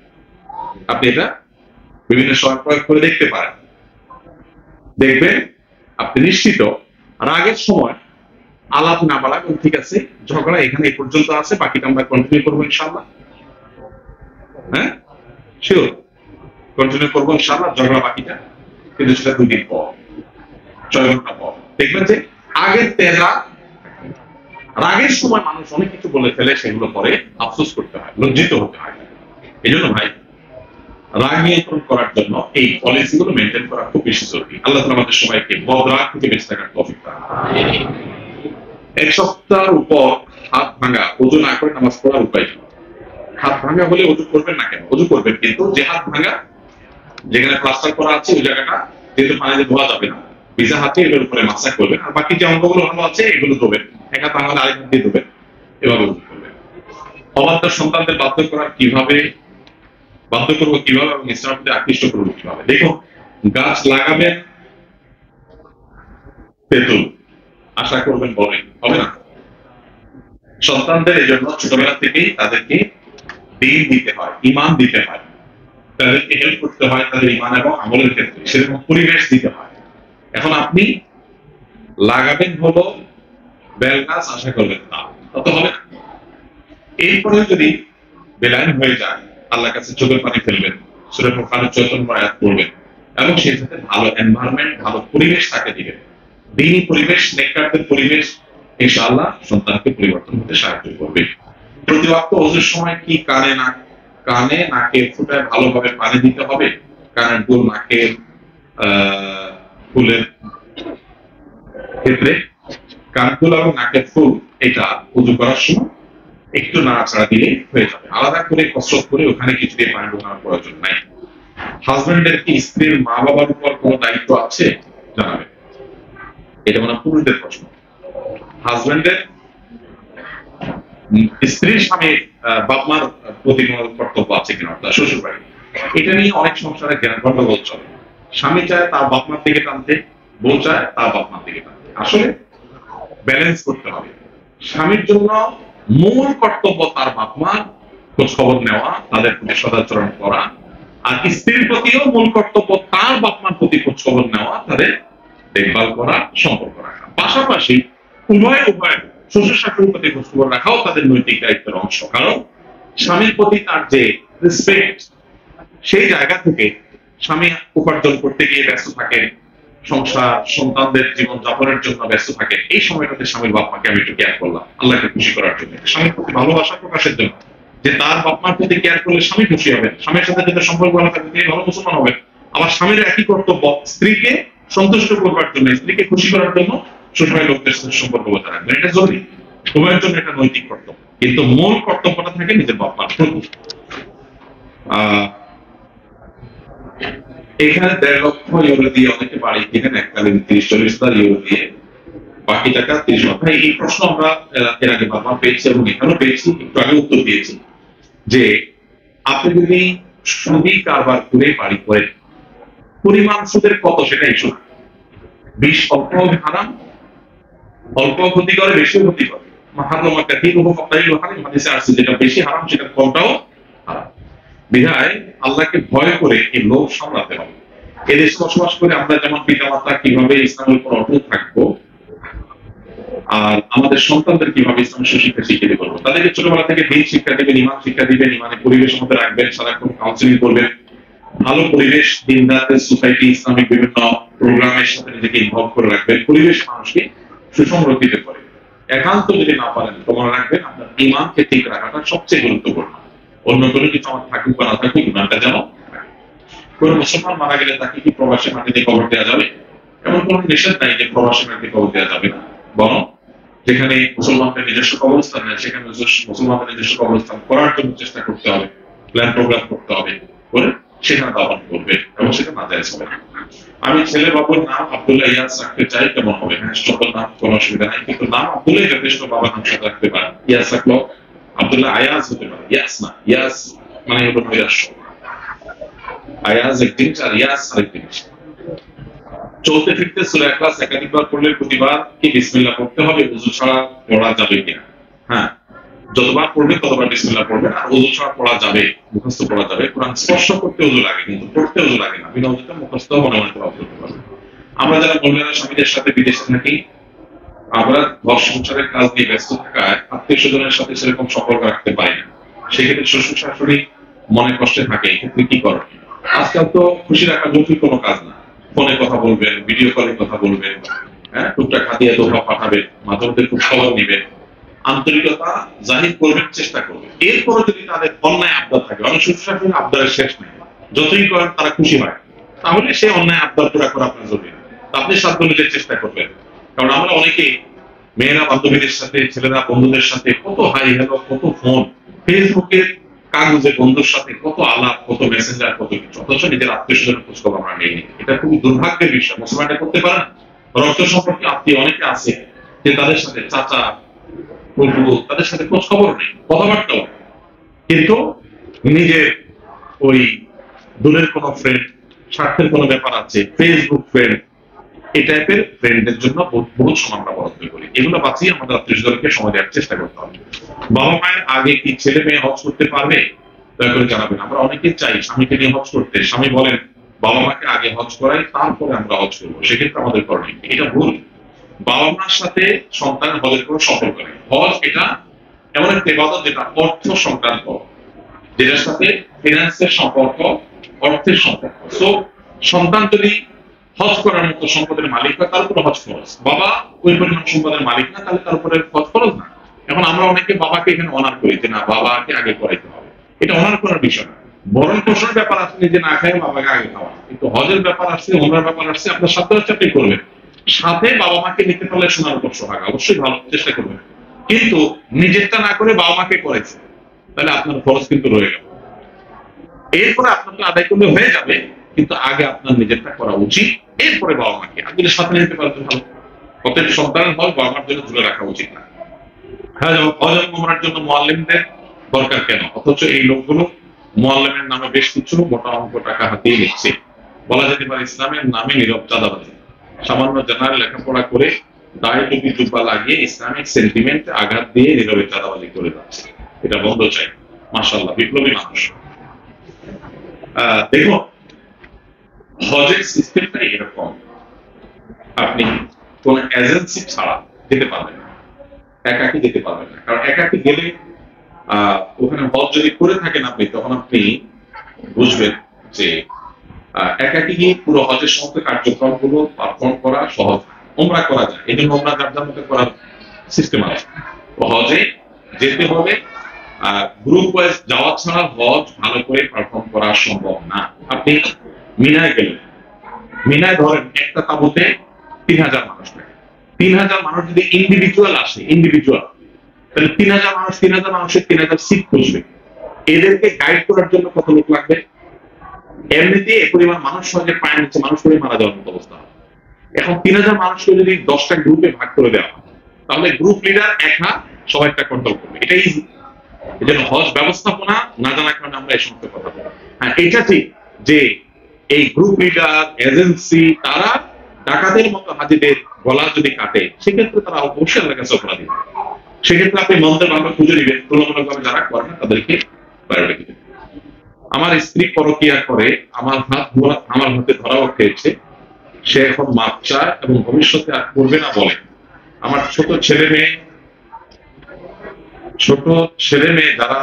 আপনি এটা বিভিন্ন সময় প্রয়োগ করে দেখতে পারেন, দেখবেন আপনি নিশ্চিত রাগের সময় আলাপ না বাড়া, ঠিক আছে ঝগড়া এখানে এই পর্যন্ত আছে, বাকিটা আমরা কন্টিনিউ করবো ইনশাআল্লাহ। হ্যাঁ শিওর কন্টিনিউ করবো ইনশাআল্লাহ ঝগড়া বাকিটা, কিন্তু সেটা 2 দিন পর, 6 ঘন্টা পর দেখবেন যে আগের তেজা রাগের সময় মানুষ অনেক কিছু বলে ফেলে, সেগুলো পরে আফসোস করতে হয়, লজ্জিত হতে হয়। এই জন্য ভাই রাগ নিয়ন্ত্রণ করার জন্য এই পলিসিগুলো মেনটেন করা খুব বেশি জরুরি। আল্লাহ তাআলা আমাদের সবাইকে বদরাগ থেকে বেঁচে থাকার তৌফিক দান করুন। 1 সপ্তাহের উপর হাত ভাঙা, ওযু না করে নামাজ পড়ার উপায় কি? হাত ভাঙা হলে ওযু করবেন না কেন? ওযু করবেন, কিন্তু যে হাত ভাঙা যেখানে প্লাস্টার করা আছে ওই জায়গাটা যেহেতু পানিতে ধোয়া যাবে না, ভিজা হাতে এটার উপরে মাসাজ করবেন, আর বাকি যে অঙ্গগুলো ভালো আছে এগুলো ধোবেন, এক হাত ভাঙলে আরেক হাত দিয়ে ধোবেন, এভাবে ওযু করবেন। অবাধ্য সন্তানদের বাধ্য করবো কিভাবে এবং ইসলামের প্রতি আকৃষ্ট করবো কিভাবে? দেখুন, গাছ লাগাবেন তেঁতুল, আশা করবেন বলে হবে না। সন্তানদের এই জন্য ছোটবেলা থেকেই তাদেরকে দিন দিতে হয়, ইমান দিতে হয়, তাদেরকে হেল্প করতে হয় তাদের ইমান এবং আমলের ক্ষেত্রে, সেরকম পরিবেশ দিতে হয়। এখন আপনি লাগাবেন হলো বেল গাছ, আশা করবেন তা তত হবে না। এরপরে যদি বেলাইন হয়ে যায়, আল্লাহর কাছে চোখের পানি ফেলবেন, সূরা ফুরকানের 14 নম্বর আয়াত পড়বেন, এবং সেই সাথে ভালো এনভায়রনমেন্ট, ভালো পরিবেশ তাকে দিবেন, দিনী পরিবেশ, নেককারদের পরিবেশ, ইনশাআল্লাহ সন্তানকে পরিবর্তন হতে সাহায্য করবে। প্রতি ওয়াক্ত ওযুর সময় কি কানে নাকে ফুটায় ভালোভাবে পানি দিতে হবে, কানের দুল নাকের ফুলের ক্ষেত্রে কানফুল এবং নাকের ফুল এটা ওযু করার সময় একটু নাড়াচাড়া দিলে হয়ে যাবে, আলাদা করে কসরত করে ওখানে কিছু দিয়ে পানি ঢোকানোর প্রয়োজন নাই। হাজবেন্ডের কি স্ত্রীর মা বাবার উপর কোনো দায়িত্ব আছে জানাবেন, এটা মানে পুরুষদের প্রশ্ন। হাজবেন্ডের স্ত্রীর স্বামীর বাপ মার প্রতি কোনো কর্তব্য আছে কিনা, তার শ্বশুর বাড়ি, এটা নিয়ে অনেক সংসারে জ্ঞান গন্ডগোল চলে। স্বামী চায় তার বাপ মার দিকে টানতে, বউ চায় তার বাপ মার দিকে টানতে, আসলে ব্যালেন্স করতে হবে। স্বামীর জন্য মূল কর্তব্য তার বাপ মার খোঁজ খবর নেওয়া, তাদের প্রতি সদাচরণ করা, আর স্ত্রীর প্রতিও মূল কর্তব্য তার বাপ মার প্রতি খোঁজ খবর নেওয়া, তাদের দেখভাল করা, সম্পর্ক রাখা। পাশাপাশি উভয় শ্বশুর শাশুড়ির প্রতি খোঁজ খবর রাখাও তাদের নৈতিক দায়িত্বের অংশ, কারণ স্বামীর প্রতি তার যে রেসপেক্ট, সেই জায়গা থেকে স্বামী উপার্জন করতে গিয়ে ব্যস্ত থাকে, সংসার সন্তানদের জীবন যাপনের জন্য ব্যস্ত থাকে, এই সময়টাতে স্বামীর বাপ মাকে আমি একটু কেয়ার করলাম আল্লাহকে খুশি করার জন্য, স্বামীর প্রতি ভালোবাসা প্রকাশের জন্য, যে তার বাপ মার প্রতি কেয়ার করলে স্বামী খুশি হবেন, স্বামীর সাথে যাতে সম্পর্ক ভালো থাকবে তিনি ভালো মুসলমান হবেন। আবার স্বামীর একই কর্তব্য স্ত্রীকে সন্তুষ্ট করবার জন্য, স্ত্রীকে খুশি করার জন্য শ্বশুরের লোকদের সাথে সম্পর্ক বজায় রাখবেন, এটা জরুরি, উভয়ের জন্য এটা নৈতিক কর্তব্য, কিন্তু মূল কর্তব্যটা থাকে নিজের বাপ মার প্রতি। এখানে 1.5 লক্ষ ইউরো দিয়ে অনেকে বাড়ি কিনেন এককালীন 30-40 হাজার ইউরো দিয়ে, বাকি টাকা 30 লক্ষ। এই প্রশ্ন আমরা এর আগে বারবার পেয়েছি এবং এখানেও পেয়েছি, একটু আগে উত্তর দিয়েছি যে আপনি যদি সুদী কারবার করে বাড়ি করেন, পরিমাণ সুদের কত সেটা ইস্যু না, 20 অল্প হারাম, অল্প ক্ষতি করে বেশি ক্ষতি করে, যেটা বেশি হারাম সেটা কমটাও হারাম। বিধায় আল্লাহকে ভয় করে এই লোভ সামলাতে হবে। এদেশে বসবাস করে আমরা যেমন পিতামাতা কিভাবে ইসলামের উপর অটুট থাকবো, আর আমাদের সন্তানদের কিভাবে ইসলামের সুশিক্ষা শিখিয়ে দেবো, তাদেরকে ছোটবেলা থেকে দিন শিক্ষা দিবেন, ইমান শিক্ষা দিবেন, ইমানের পরিবেশের মধ্যে রাখবেন, সারাক্ষণ কাউন্সিলিং করবেন, ভালো পরিবেশ, দিন রাতের সোসাইটি ইসলামিক বিভিন্ন প্রোগ্রামের সাথে নিজেকে ইনভলভ করে রাখবেন, পরিবেশ মানুষকে সুসংরক্ষিত করে। একান্ত যদি না পারেন তোমার রাখবেন আপনার ইমানকে ঠিক রাখাটা সবচেয়ে গুরুত্বপূর্ণ। অন্য কোনো কিছু আমার থাকুক বা না থাকুক, ইমানটা যেন কোন মুসলমান মারা গেলে তাকে কি প্রবাসী মাটিতে কবর দেওয়া যাবে? এমন কোন নিষেধ নাই যে প্রবাসী মাটিতে কবর দেওয়া যাবে না, বরং যেখানে মুসলমানদের নিজস্ব কবরস্থান নেই সেখানে মুসলমানদের নিজস্ব কবরস্থান করার জন্য চেষ্টা করতে হবে, প্ল্যান প্রোগ্রাম করতে হবে, করে সেখানে দাফন করবে এবং সেটা না জায়েজ হবে না। আমি ছেলে বাবুর নাম আব্দুল্লাহ ইয়াস রাখতে চাই, কেমন হবে? হ্যাঁ, সকল নাম কোনো অসুবিধা নাই, কিন্তু নাম আব্দুল্লাহ যথেষ্ট, বাবার নাম সাথে রাখতে পারেন। ইয়াস রাখলো আব্দুল্লাহ আয়াজ হতে পারে, ইয়াস না, ইয়াস মানে হলো নৈরাশ্য, আয়াজ এক জিনিস আর ইয়াস আরেক জিনিস। চলতে ফিরতে সূরা ইখলাস একাধিকবার পড়লে প্রতিবার কি বিসমিল্লাহ পড়তে হবে? ওযু ছাড়া পড়া যাবে কিনা? হ্যাঁ, যতবার পড়বেন ততবার বিসমিল্লাহ পড়বেন। আর ওযু ছাড়া পড়া যাবে, মুখস্থ পড়া যাবে। কোরআন স্পর্শ করতে ওযু লাগে, কিন্তু পড়তে ওযু লাগে না। বিনা ওযুতে মুখস্থ মনে মনে পড়া করতে পারবেন। আমরা যারা মহিলারা স্বামীদের সাথে বিদেশে থাকি, আমরা ঘর সংসারের কাজ নিয়ে ব্যস্ত থাকায় আত্মীয় স্বজনের সাথে সেরকম সম্পর্ক রাখতে পারি না। সেক্ষেত্রে শ্বশুর শাশুড়ি মনে কষ্টে থাকে, এক্ষেত্রে কি করেন? আজকাল তো খুশি রাখার জটিল কোনো কাজ না। ফোনে কথা বলবেন, ভিডিও কলে কথা বলবেন, হ্যাঁ, টুকটাক হাদিয়া তোফা পাঠাবেন, মাধ্যমে খুব খবর নেবেন, আন্তরিকতা জাহির করবেন, চেষ্টা করবেন। এরপরে যদি তাদের অন্যায় আবদার থাকে, অনেক শ্বশুর শাশুড়ি আবদারের শেষ নেই, যতই করেন তারা খুশি হয়, তাহলে সে অন্যায় আবদার পুরা করা আপনার জরুরি। আপনি সাধ্য অনুযায়ী চেষ্টা করবেন। কারণ আমরা অনেকেই মেয়েরা বান্ধবীদের সাথে, ছেলেরা বন্ধুদের সাথে কত হাই হ্যালো, কত ফোন, ফেসবুকের কাগজে বন্ধুর সাথে কত আলাপ, কত মেসেঞ্জার, কত কিছু, অথচ নিজের আত্মীয় স্বজনের খোঁজ খবর আমরা নেই। এটা খুবই দুর্ভাগ্যের বিষয়। মুসলমানটা করতে পারে না। রক্ত সম্পর্কে আত্মীয় অনেকে আছে যে তাদের সাথে চাচা, বন্ধু, তাদের সাথে খোঁজ খবর নেই, কথাবার্তাও, কিন্তু নিজের ওই দূরের কোনো ফ্রেন্ড, স্বার্থের কোনো ব্যাপার আছে, ফেসবুক ফ্রেন্ড, এই টাইপের ফ্রেন্ডের জন্য বহুত সময় আমরা বরাদ্দ করি। এগুলো বাঁচিয়ে আমাদের আত্মীয় স্বজনকে সময় দেওয়ার চেষ্টা করতে হবে। বাবা মায়ের আগে কি ছেলে মেয়ে হজ করতে পারবে? দয়া করে জানাবেন। আমরা অনেকেই চাই স্বামীকে নিয়ে হজ করতে, স্বামী বলেন বাবা মাকে আগে হজ করাই, তারপরে আমরা হজ করবো। সেক্ষেত্রে আমাদের করণীয়, এটা ভুল। বাবা মার সাথে সন্তান হজের কোনো সম্পর্ক নেই। হজ এটা এমন একটা ইবাদত যেটা অর্থ সংক্রান্ত, যেটার সাথে ফিনান্সের সম্পর্ক, অর্থের সম্পর্ক। সো সন্তান যদি হজ করার মতো সম্পদের মালিক হয়, তার উপরে হজ ফরজ। বাবা ওই পরিমাণ সম্পদের মালিক না, তাহলে তার উপরে হজ ফরজ না। এখন আমরা অনেকে বাবাকে এখানে অনার করি যে না, বাবাকে আগে করাইতে হবে। এটা অনার করার বিষয় না। ভরণ পোষণের ব্যাপার আসলে যে না খায় বাবাকে আগে খাওয়া, কিন্তু হজের ব্যাপার আসছে, ওনার ব্যাপার আসছে, আপনার সাথে হচ্ছে আপনি করবেন। সাথে বাবা মাকে নিতে পারলে শোনার উপর সোহাগ, অবশ্যই ভালো চেষ্টা করবেন। কিন্তু নিজেরটা না করে বাবা মাকে করেছে, তাহলে আপনার খরচ কিন্তু রয়ে গেল। এরপরে আপনাকে আদায় করলে হয়ে যাবে, কিন্তু আগে আপনার নিজেরটা করা উচিত, এরপরে বাবা মাকে আপনি সাথে নিতে পারবেন ভালো। প্রত্যেক সন্তানের হল বাবা মার জন্য তুলে রাখা উচিত না। হ্যাঁ, যেমন হজ ওমরার জন্য মুআল্লিমদের দরকার কেন? অথচ এই লোকগুলো মুআল্লিমের নামে বেশ কিছু মোটা অঙ্ক টাকা হাতিয়ে নিচ্ছে। বলা যেতে পারে ইসলামের নামে নীরব চাঁদাবাজি। সামান্য জেনারেল লেখাপড়া করে দায় টুপি জুব্বা লাগিয়ে ইসলামিক সেন্টিমেন্ট আঘাত দিয়ে নীরবে চাঁদাবাজি করে যাচ্ছে। এটা বন্ধ চাই। মাশাআল্লাহ, বিপ্লবী মানুষ। দেখুন, হজের সিস্টেমটাই এরকম, আপনি কোন এজেন্সি ছাড়া যেতে পারবেন না, একাকি যেতে পারবেন না। কারণ একাকি গেলে ওখানে হজ যদি করে থাকেন আপনি, তখন আপনি বুঝবেন যে একাকি গিয়ে পুরো হজের সমস্ত কার্যক্রম গুলো পারফর্ম করা সহজ। ওমরা করা যায়, এই জন্য ওমরা যার মতো করার সিস্টেম আছে। হজে যেতে হলে গ্রুপ ওয়াইজ যাওয়া ছাড়া হজ ভালো করে পারফর্ম করা সম্ভব না। আপনি মিনায় গেলেন, মিনায় ধরেন একটা তাঁবুতে 3000 মানুষ থাকে। 3000 মানুষ যদি ইন্ডিভিজুয়াল আসে, ইন্ডিভিজুয়াল, তাহলে 3000 মানুষ, 3000 মানুষের 3000 সিট খুঁজবে। এদেরকে গাইড করার জন্য কত লোক লাগবে? এমনিতে এ পরিমাণ মানুষ সহজে পায়ের নিচে মানুষ করে মারা যাওয়ার মতো অবস্থা। এখন 3000 মানুষকে যদি 10টা গ্রুপে ভাগ করে দেওয়া হয়, তাহলে গ্রুপ লিডার একা সবাইটা কন্ট্রোল করবে। এটাই এই জন্য হজ ব্যবস্থাপনা না জানার কারণে আমরা এই সমস্ত কথা বলি। হ্যাঁ, এটা ঠিক যে এই গ্রুপ লিডার, এজেন্সি, তারা ডাকাতের মতো হাজিদের গলা যদি কাটে, সেক্ষেত্রে তারা অবশ্যই আল্লাহর কাছে অপরাধী। সেক্ষেত্রে আপনি মন্দের ভাবে খুঁজে নেবেন, তুলনামূলকভাবে যারা করে না তাদেরকে প্রায়োরিটি দিবেন। আমার স্ত্রী পরকিয়া করে, আমার হাতে ধরাও খেয়েছে, সে এখন মাপ চায় এবং ভবিষ্যতে আর করবে না বলে। আমার ছোট ছেলে মেয়ে যারা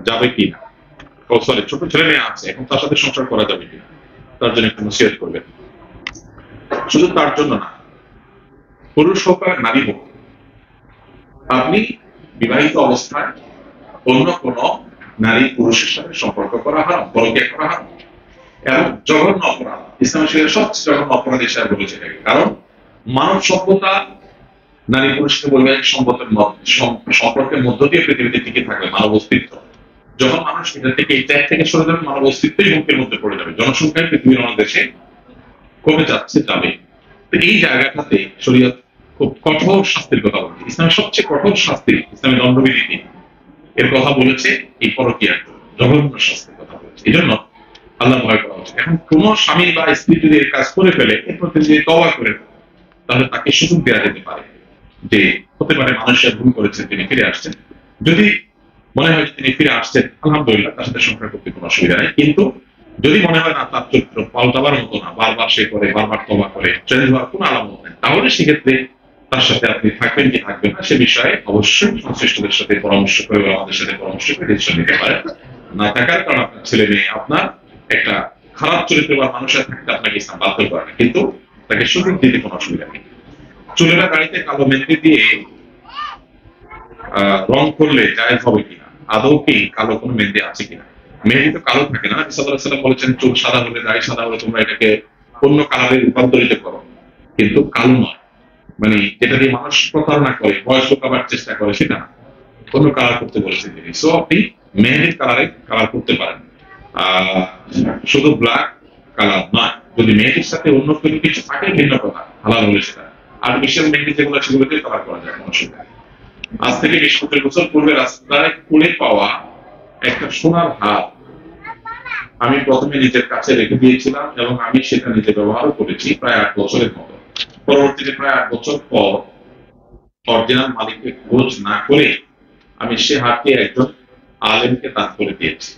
যাবে কিনা, ছোট ছেলে মেয়ে আছে, এখন তার সাথে সংসার করা যাবে কিনা, তার জন্য একটু নসিহত করবেন। শুধু তার জন্য না, পুরুষ হোক আর নারী হোক, আপনি বিবাহিত অবস্থায় অন্য কোন নারী পুরুষের সাথে সম্পর্ক করা হারাম, পরকীয়া করা হারাম এবং জঘন্য অপরাধ। ইসলামের শরীরে সবচেয়ে জঘন্য অপরাধ হিসাবে বলেছে। কারণ মানব সভ্যতা নারী পুরুষকে বৈবাহিক সম্পর্কের মধ্য দিয়ে পৃথিবীতে টিকে থাকবে মানব অস্তিত্ব। যখন মানুষ এটা থেকে এই ত্যাগ থেকে সরে যাবে, মানব অস্তিত্বই হুমকির মধ্যে পড়ে যাবে। জনসংখ্যায় পৃথিবীর অনেক দেশে কমে যাচ্ছে, যাবে। এই জায়গাটাতে শরীয়ত খুব কঠোর শাস্তির কথা বলছে। ইসলামের সবচেয়ে কঠোর শাস্তি, ইসলামের দণ্ডবিধি এর কথা বলেছে এই পরকীয়ার জঘন্য শাস্তির কথা বলেছে। এই জন্য আল্লাহ ভয় করা উচিত। এখন কোন স্বামী বা স্ত্রী যদি এই কাজ করে ফেলে, এরপর তিনি যদি তওবা করেন, তাহলে তাকে সুযোগ দেওয়া যেতে পারে যে হতে পারে মানুষের ভুল করেছেন, তিনি ফিরে আসছেন। যদি মনে হয় তিনি ফিরে আসছেন, আলহামদুলিল্লাহ, তার সাথে সংসার করতে কোনো অসুবিধা নেই। কিন্তু যদি মনে হয় না তার চরিত্র পাল্টাবার মতো না, বারবার সে করে, বারবার তওবা করে, চেঞ্জ হওয়ার কোনো আলামত নেই, তাহলে সেক্ষেত্রে তার সাথে আপনি থাকবেন কি থাকবেন না সে বিষয়ে অবশ্যই সংশ্লিষ্টদের সাথে পরামর্শ করে বা আমাদের সাথে পরামর্শ করে ডিসিশন নিতে পারেন। না থাকার কারণ আপনার ছেলে মেয়ে আপনার একটা খারাপ চরিত্র বা মানুষের থাকতে আপনাকে ইসলাম বাধ্য করে না, কিন্তু তাকে সুযোগ দিতে কোনো অসুবিধা নেই। চুলেরা গাড়িতে কালো মেহেদি দিয়ে রং করলে জায়েজ হবে কিনা, আদৌ কি কালো কোনো মেহেদি আছে কিনা? মেহেদি তো কালো থাকে না, সাল্লাল্লাহু আলাইহি ওয়াসাল্লাম বলেছেন চুল সাদা হলে, দাড়ি সাদা হলে তোমরা এটাকে অন্য কালারে রূপান্তরিত করো, কিন্তু কালো নয়। মানে যেটা দিয়ে মানুষ প্রতারণা করে, বয়স লুকাবার চেষ্টা করে, সেটা না, অন্য কালার করতে বলেছেন তিনি। সো আপনি মেহেদির কালারে কালার করতে পারেন, শুধু ব্ল্যাক কালার নয়। যদি মেহেদির সাথে অন্য কোনো কিছু থাকে ভিন্ন কথা, হালাল হলে সেটা। আর্টিফিশিয়াল মেহেদি যেগুলো সেগুলোতে কালার করা যায়, কোনো অসুবিধা নেই। আজ থেকে 20-25 বছর পূর্বে রাস্তায় কুড়ে পাওয়া একটা সোনার হার আমি প্রথমে নিজের কাছে রেখে দিয়েছিলাম এবং আমি সেটা নিজে ব্যবহারও করেছি প্রায় 8 বছরের মতো। পরবর্তীতে প্রায় 8 বছর পর অরিজিনাল মালিককে খোঁজ না করে আমি সে হারকে একজন আলেমকে দান করে দিয়েছি।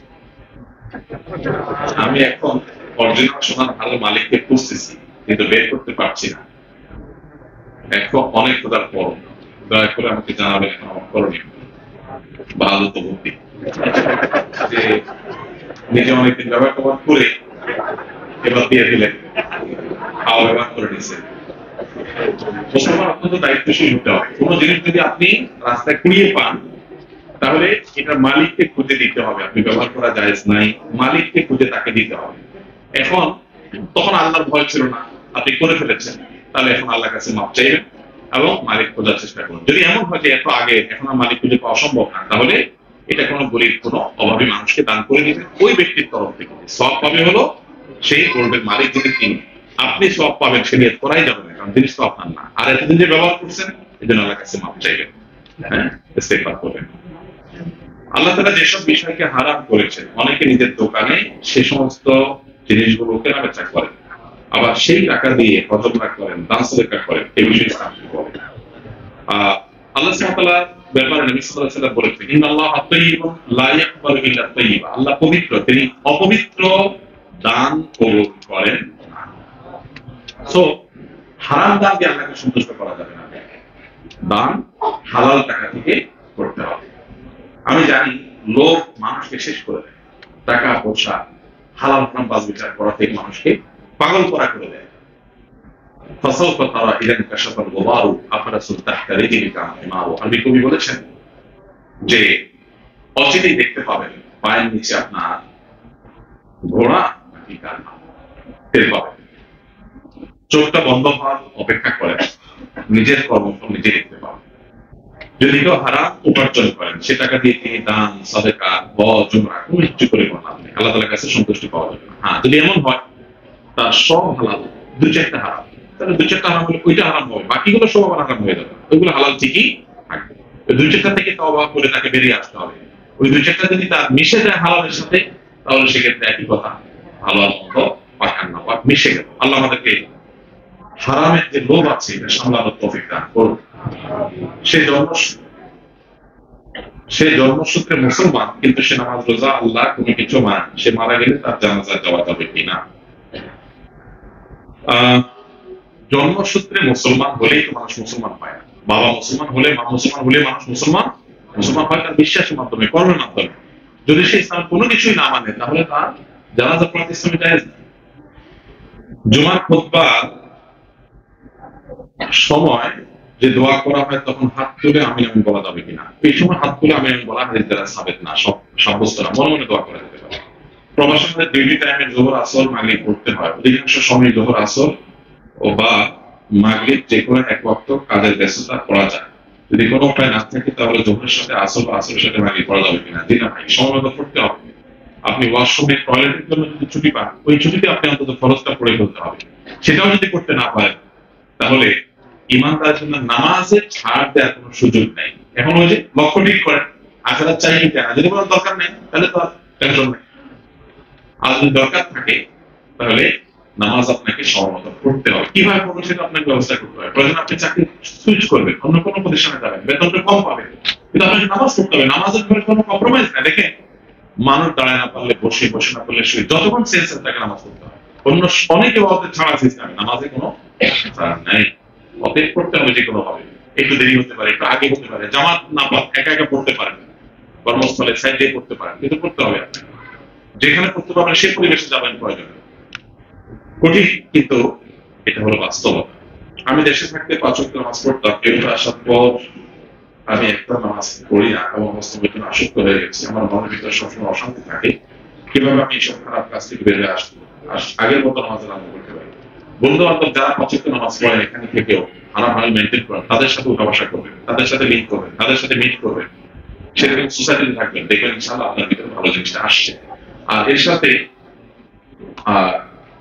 আমি এখন অরিজিনাল সোনার হারের মালিককে খুঁজতেছি, কিন্তু বের করতে পারছি না। এখন অনেক খোঁজার পর দয়া করে আমাকে জানাবেন এখন আমার করণীয়। ভালো তো বুদ্ধি যে নিজে অনেকদিন ব্যবহার করে এবার দিয়ে দিলেন, খাওয়া ব্যবহার করে নিচ্ছে। মুসলমান অত্যন্ত দায়িত্বশীল হতে হবে। কোনো জিনিস যদি আপনি রাস্তায় কুড়িয়ে পান, তাহলে এটা মালিককে খুঁজে দিতে হবে। আপনি ব্যবহার করা জায়েজ নাই, মালিককে খুঁজে তাকে দিতে হবে। এখন তখন আল্লাহর ভয় ছিল না, আপনি করে ফেলেছেন, তাহলে এখন আল্লাহর কাছে মাপ চাইবেন এবং মালিক খোঁজার চেষ্টা করুন। যদি এমন হয় যে এত আগে এখন আর মালিক খুঁজে পাওয়া সম্ভব না, তাহলে এটা কোনো গরিব কোনো অভাবী মানুষকে দান করে দিবেন। ওই ব্যক্তির তরফ থেকে সওয়াব পাবে হলো সেই গোল্ডের মালিক যিনি তিনি। আপনি সওয়াব পাবেন সে নিয়ত করাই যাবে না, কারণ তিনি সওয়াব পান না। আর এতদিন যে ব্যবহার করছেন এই জন্য আল্লাহর কাছে মাপ চাইবেন, হ্যাঁ, ইস্তেগফার করবেন। আল্লাহ তাআলা যেসব বিষয়কে হারাম করেছেন, অনেকে নিজের দোকানে সে সমস্ত জিনিসগুলো কেনা বেচা করেন, আবার সেই টাকা দিয়ে হজমরা করেন, দান সদকা করেন। এই বিষয়ে ইসলাম কি বলে? আল্লাহ সুবহানাহু ওয়া তাআলা ব্যাপারে নবী সাল্লাল্লাহু আলাইহি ওয়াসাল্লাম বলেছেন, ইন্নাল্লাহা তাইয়্যিবুন লা ইয়াকবালু ইল্লা তাইয়্যিবা। আল্লাহ পবিত্র, তিনি অপবিত্র দান কবুল করেন না। সো হারাম দান দিয়ে আল্লাহকে সন্তুষ্ট করা যাবে না, দান হালাল টাকা থেকে করতে হবে। আমি জানি লোভ মানুষকে শেষ করে দেয়, টাকা পয়সা হালাল হারাম বাজ বিচার করা থেকে মানুষকে পাগল করা করে দেয়। فسوف ترى إذا انكشف الغبار أفرس تحت رجلك حمار। আরবি কবি বলেছেন যে অচিরেই দেখতে পাবেন পায়ের নিচে আপনার ঘোড়া নাকি কান্না, টের পাবেন। চোখটা বন্ধ হওয়ার অপেক্ষা করেন, নিজের কর্মফল নিজে দেখতে পাবেন। যদি কেউ হারাম উপার্জন করেন, সে টাকা দিয়ে তিনি দান সাদেকা হজ উমরা কোনো কিছু করে কোনো লাভ নেই, আল্লাহ তাআলার কাছে সন্তুষ্টি পাওয়া যাবে না। হ্যাঁ, যদি এমন হয় তার সব হালাল, 2-4টা হারাম, তাহলে 2-4টা হারাম হলে ওইটা হারাম হবে, বাকিগুলো সব আবার হারাম হয়ে যাবে, ওইগুলো হালাল ঠিকই থাকবে। 2-4টা থেকে তওবা করে তাকে বেরিয়ে আসতে হবে। ওই 2-4টা যদি তার মিশে যায় হালালের সাথে, তাহলে সেক্ষেত্রে একই কথা, ভালো আর মন্দ পাখান না পাক মিশে গেল। আল্লাহ আমাদেরকে হারামের যে লোভ আছে এটা সামলানোর তৌফিক দান করুন। সে জন্মসূত্রে মুসলমান, কিন্তু সে নামাজ রোজা আল্লাহ কোনো কিছু মানে, সে মারা গেলে তার জানাজা যাওয়া যাবে কিনা? জন্মসূত্রে মুসলমান হলেই তো মানুষ মুসলমান হয় না। বাবা মুসলমান হলে, মা মুসলমান হলে মানুষ মুসলমান হয় তার বিশ্বাসের মাধ্যমে, কর্মের মাধ্যমে। যদি সে ইসলাম কোনো কিছুই না মানে, তাহলে তার জানাজা পড়াতে ইসলামে জায়েজ না। জুমার খুতবার সময় যে দোয়া করা হয় তখন হাত তুলে আমিন আমিন বলা যাবে কিনা? এই সময় হাত তুলে আমিন আমিন বলা হাদিস দ্বারা সাবেত না, সব সাব্যস্ত না, মনে মনে দোয়া করা যেতে পারে। প্রবাসে ডিউটি টাইমে যোহর আসর মাগরিব পড়তে হয়, অধিকাংশ সময় যোহর আসর ও বা মাগরিব যে কোনো এক ওয়াক্ত কাজের ব্যস্ততা পড়া যায়। যদি কোনো উপায় না থাকে তাহলে যোহরের সাথে আসর বা আসরের সাথে মাগরিব পড়া যাবে কিনা? জি না ভাই, সময় মতো পড়তে হবে। আপনি ওয়াশরুমে টয়লেটের জন্য যদি ছুটি পান, ওই ছুটিতে আপনি অন্তত ফরজটা পড়ে ফেলতে হবে। সেটাও যদি করতে না পারেন, তাহলে ইমানদার জন্য নামাজে ছাড় দেওয়ার কোনো সুযোগ নেই। এখন ওই যে লক্ষ্য ঠিক করেন, আখেরাত চাই কি না, যদি কোনো দরকার নেই তাহলে তো টেনশন নেই। আর যদি দরকার থাকে তাহলে নামাজ আপনাকে সময় পড়তে হবে। কিভাবে পড়বেন সেটা আপনাকে ব্যবস্থা করতে হবে। প্রয়োজন আপনি চাকরি সুইচ করবেন, অন্য কোনো প্রতিষ্ঠানে যাবেন, বেতনটা কম পাবেন, কিন্তু আপনাকে নামাজ পড়তে হবে। নামাজের ব্যাপারে কোনো কম্প্রোমাইজ না। দেখেন, মানুষ দাঁড়ায় না পারলে বসে, বসে না পারলে শুয়ে, যতক্ষণ সেন্স তাকে নামাজ পড়তে হবে। অন্য অনেকে ভাবে ছাড়া সিস্টেম, নামাজে কোনো ছাড় নাই। অতএব করতে হবে যে কোনো ভাবে। একটু দেরি হতে পারে, একটু আগে হতে পারে, জামাত না একা একা পড়তে পারেন, কর্মস্থলে সাইডে করতে পারেন, কিন্তু করতে হবে। যেখানে করতে পারবেন সেই পরিবেশে যাবেন প্রয়োজন। কঠিন, কিন্তু এটা হলো বাস্তবতা। আমি দেশে থাকতে 5 ওয়াক্ত নামাজ পড়তাম, কেউটা আসার পর আমি একটা নামাজ পড়ি না এবং বাস্তবে আসক্ত হয়ে গেছি। আমার মনের ভিতরে সবসময় অশান্তি থাকে, কিভাবে আমি এইসব খারাপ কাজ থেকে বেরিয়ে আসবো, আগের মতো নামাজ আরম্ভ করতে পারি। বন্ধু বান্ধব যারা 5 ওয়াক্ত নামাজ পড়ে এখানে থেকেও হারাম মেনটেন করেন, তাদের সাথে উঠা বসা করবেন, তাদের সাথে লিঙ্ক করবেন, তাদের সাথে মিট করবেন, সেরকম সোসাইটিতে থাকবেন, দেখবেন ইনশাআল্লাহ আপনার ভিতরে ভালো জিনিসটা আসছে। আর এর সাথে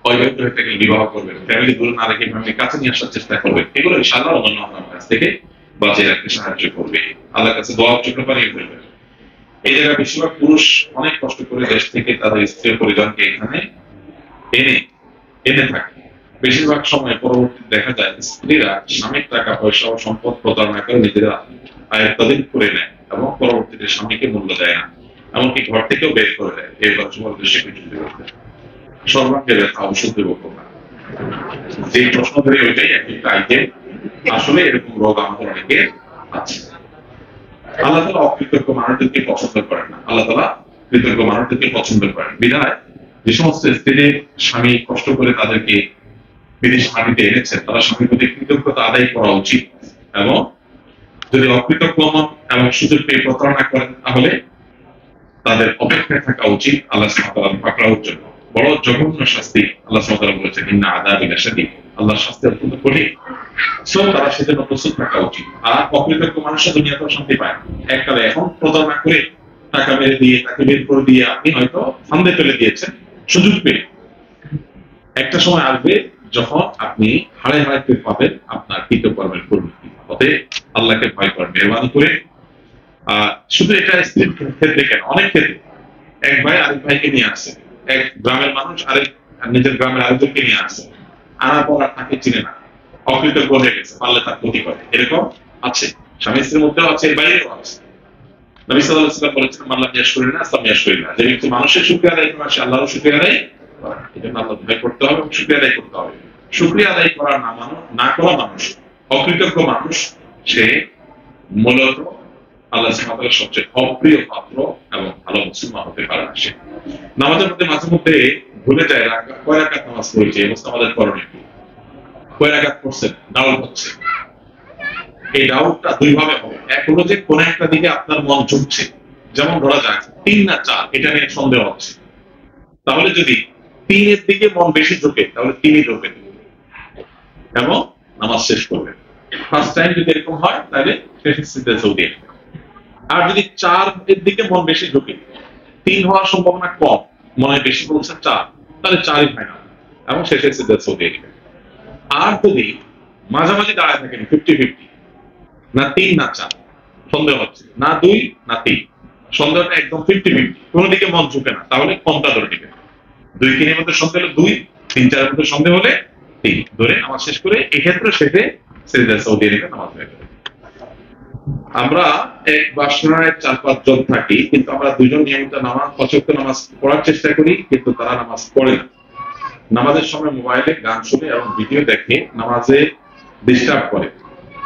অবিবাহিত হয়ে থেকে বিবাহ করবেন, ফ্যামিলি দূরে না রেখে ফ্যামিলি কাছে নিয়ে আসার চেষ্টা করবেন। এগুলো ইনশাআল্লাহ অন্যান্য আপনার কাছ থেকে বাঁচিয়ে রাখতে সাহায্য করবে। আল্লাহর কাছে দোয়া চোখে বানিয়ে ফেলবেন। এই জায়গায় বেশিরভাগ পুরুষ অনেক কষ্ট করে দেশ থেকে তাদের স্ত্রী পরিজনকে এখানে এনে এনে থাকে। বেশিরভাগ সময় পরবর্তী দেখা যায় স্ত্রীরা স্বামীর টাকা পয়সা ও সম্পদ প্রতারণা করে নিজেরা আয়ত্তাধীন করে নেয় এবং পরবর্তীতে স্বামীকে মূল্য দেয় না, এমনকি ঘর থেকেও বের করে দেয়। এই বছর দেশে কিছু সর্বাঙ্গে ব্যথা ঔষধ দেব না। যে প্রশ্ন ধরে ওইটাই একটা আইটেম। আসলে এরকম রোগ আমাদের অনেকে আছে। আল্লাহ তাআলা অকৃতজ্ঞ মানুষদেরকে পছন্দ করেন না, আল্লাহ তাআলা কৃতজ্ঞ মানুষদেরকে পছন্দ করেন। বিধায় যে সমস্ত স্ত্রীদের স্বামী কষ্ট করে তাদেরকে বিদেশ মাটিতে এনেছেন, তারা স্বামীর প্রতি কৃতজ্ঞতা আদায় করা উচিত। এবং যদি অকৃতজ্ঞ হন এবং সুযোগ পেয়ে প্রতারণা করেন, তাহলে তাদের অপেক্ষায় থাকা উচিত আল্লাহ সুবহানাহু ওয়া তাআলার পাকড়াওর জন্য। বড় জঘন্য শাস্তি আল্লাহ সুবহানাহু ওয়া তাআলা বলেছেন, ইন্না আযাবি লাশাদীদ, আল্লাহর শাস্তি অত্যন্ত কঠিন। সো তারা সেজন্য প্রস্তুত থাকা উচিত। আর অকৃতজ্ঞ মানুষের দুনিয়াতেও শান্তি পায় না। এককালে এখন প্রতারণা করে টাকা মেরে দিয়ে, তাকে বের করে দিয়ে আপনি হয়তো ফান্দে ফেলে দিয়েছেন সুযোগ পেয়ে। একটা সময় আসবে যখন আপনি হাড়ে হাড়ে টের পাবেন আপনার কৃতকর্মের পরিণতি। অতএব আল্লাহকে ভয় করেন, মেহরবানি করে। শুধু এটা স্ত্রীর ক্ষেত্রে কেন, অনেক ক্ষেত্রে এক ভাই আরেক ভাইকে নিয়ে আসছে, এক গ্রামের মানুষ আরেক নিজের গ্রামের আরেকজনকে নিয়ে আসছে, আনার পর আর তাকে চিনে না, অকৃতজ্ঞ হয়ে গেছে, পারলে তার ক্ষতি করে। এরকম আছে, স্বামী স্ত্রীর মধ্যেও আছে, এর বাইরেও আছে। নবী সাল্লাল্লাহু আলাইহি ওয়াসাল্লাম বলেছেন, মাল্লাম ইয়াশকুরিনা ইসলাম ইয়াশকুরিনা, যে ব্যক্তি মানুষের শুকরিয়া আদায় করে সে আল্লাহর শুকরিয়া আদায় করে। এজন্য আল্লাহ ভয় করতে হবে এবং শুকরিয়া আদায় করতে হবে। শুকরিয়া আদায় করা না করা মানুষ, অকৃতজ্ঞ মানুষ, সে মূলত আল্লাহ সুবহানাহু ওয়া তাআলার সবচেয়ে অপ্রিয় পাত্র এবং ভালো মুসলমান হতে পারে না। সে নামাজের মধ্যে মাঝে মধ্যে ভুলে যায় কয় রাকাত নামাজ পড়েছে, এই অবস্থা আমাদের করণীয় কি? কয় রাকাত পড়ছেন, ডাউট হচ্ছে। এই ডাউটটা দুই ভাবে হবে। এক হলো যে কোন একটা দিকে আপনার মন ঝুঁকছে, যেমন ধরা যাক 3 না 4, এটা নিয়ে সন্দেহ হচ্ছে। তাহলে যদি 3-এর দিকে মন বেশি ঝুঁকে, তাহলে 3-ই ঢোকেন এবং নামাজ শেষ করবেন। ফার্স্ট টাইম যদি এরকম হয়, তাহলে শেষ সিজদা সৌদি। আর যদি 4-এর দিকে মন বেশি ঝুঁকে, 3 হওয়ার সম্ভাবনা কম, মনে বেশি বলছে 4, তাহলে 4-ই ফাইনাল এবং শেষের সিজদা সৌদি। আর যদি মাঝামাঝি দাঁড়ায় থাকেন 50-50, না 3 না 4, সন্দেহ হচ্ছে, না 2 না 3, সন্দেহটা একদম 50-50, কোনো দিকে মন ঝুঁকে না, তাহলে কোনটা ধরে নেবেন? 2-3-এর মধ্যে সন্দেহ হলে 2, 3-4-এর মধ্যে সন্দেহ হলে 3 ধরে নামাজ শেষ করে এক্ষেত্রে শেষে সিজদা সৌদি রেখে নামাজ হয়ে গেল। আমরা এক বাসনায় 4-5 জন থাকি, কিন্তু আমরা 2 জন নিয়মিত নামাজ 5 ওয়াক্ত নামাজ পড়ার চেষ্টা করি, কিন্তু তারা নামাজ পড়ে না। নামাজের সময় মোবাইলে গান শুনে এবং ভিডিও দেখে নামাজে ডিস্টার্ব করে,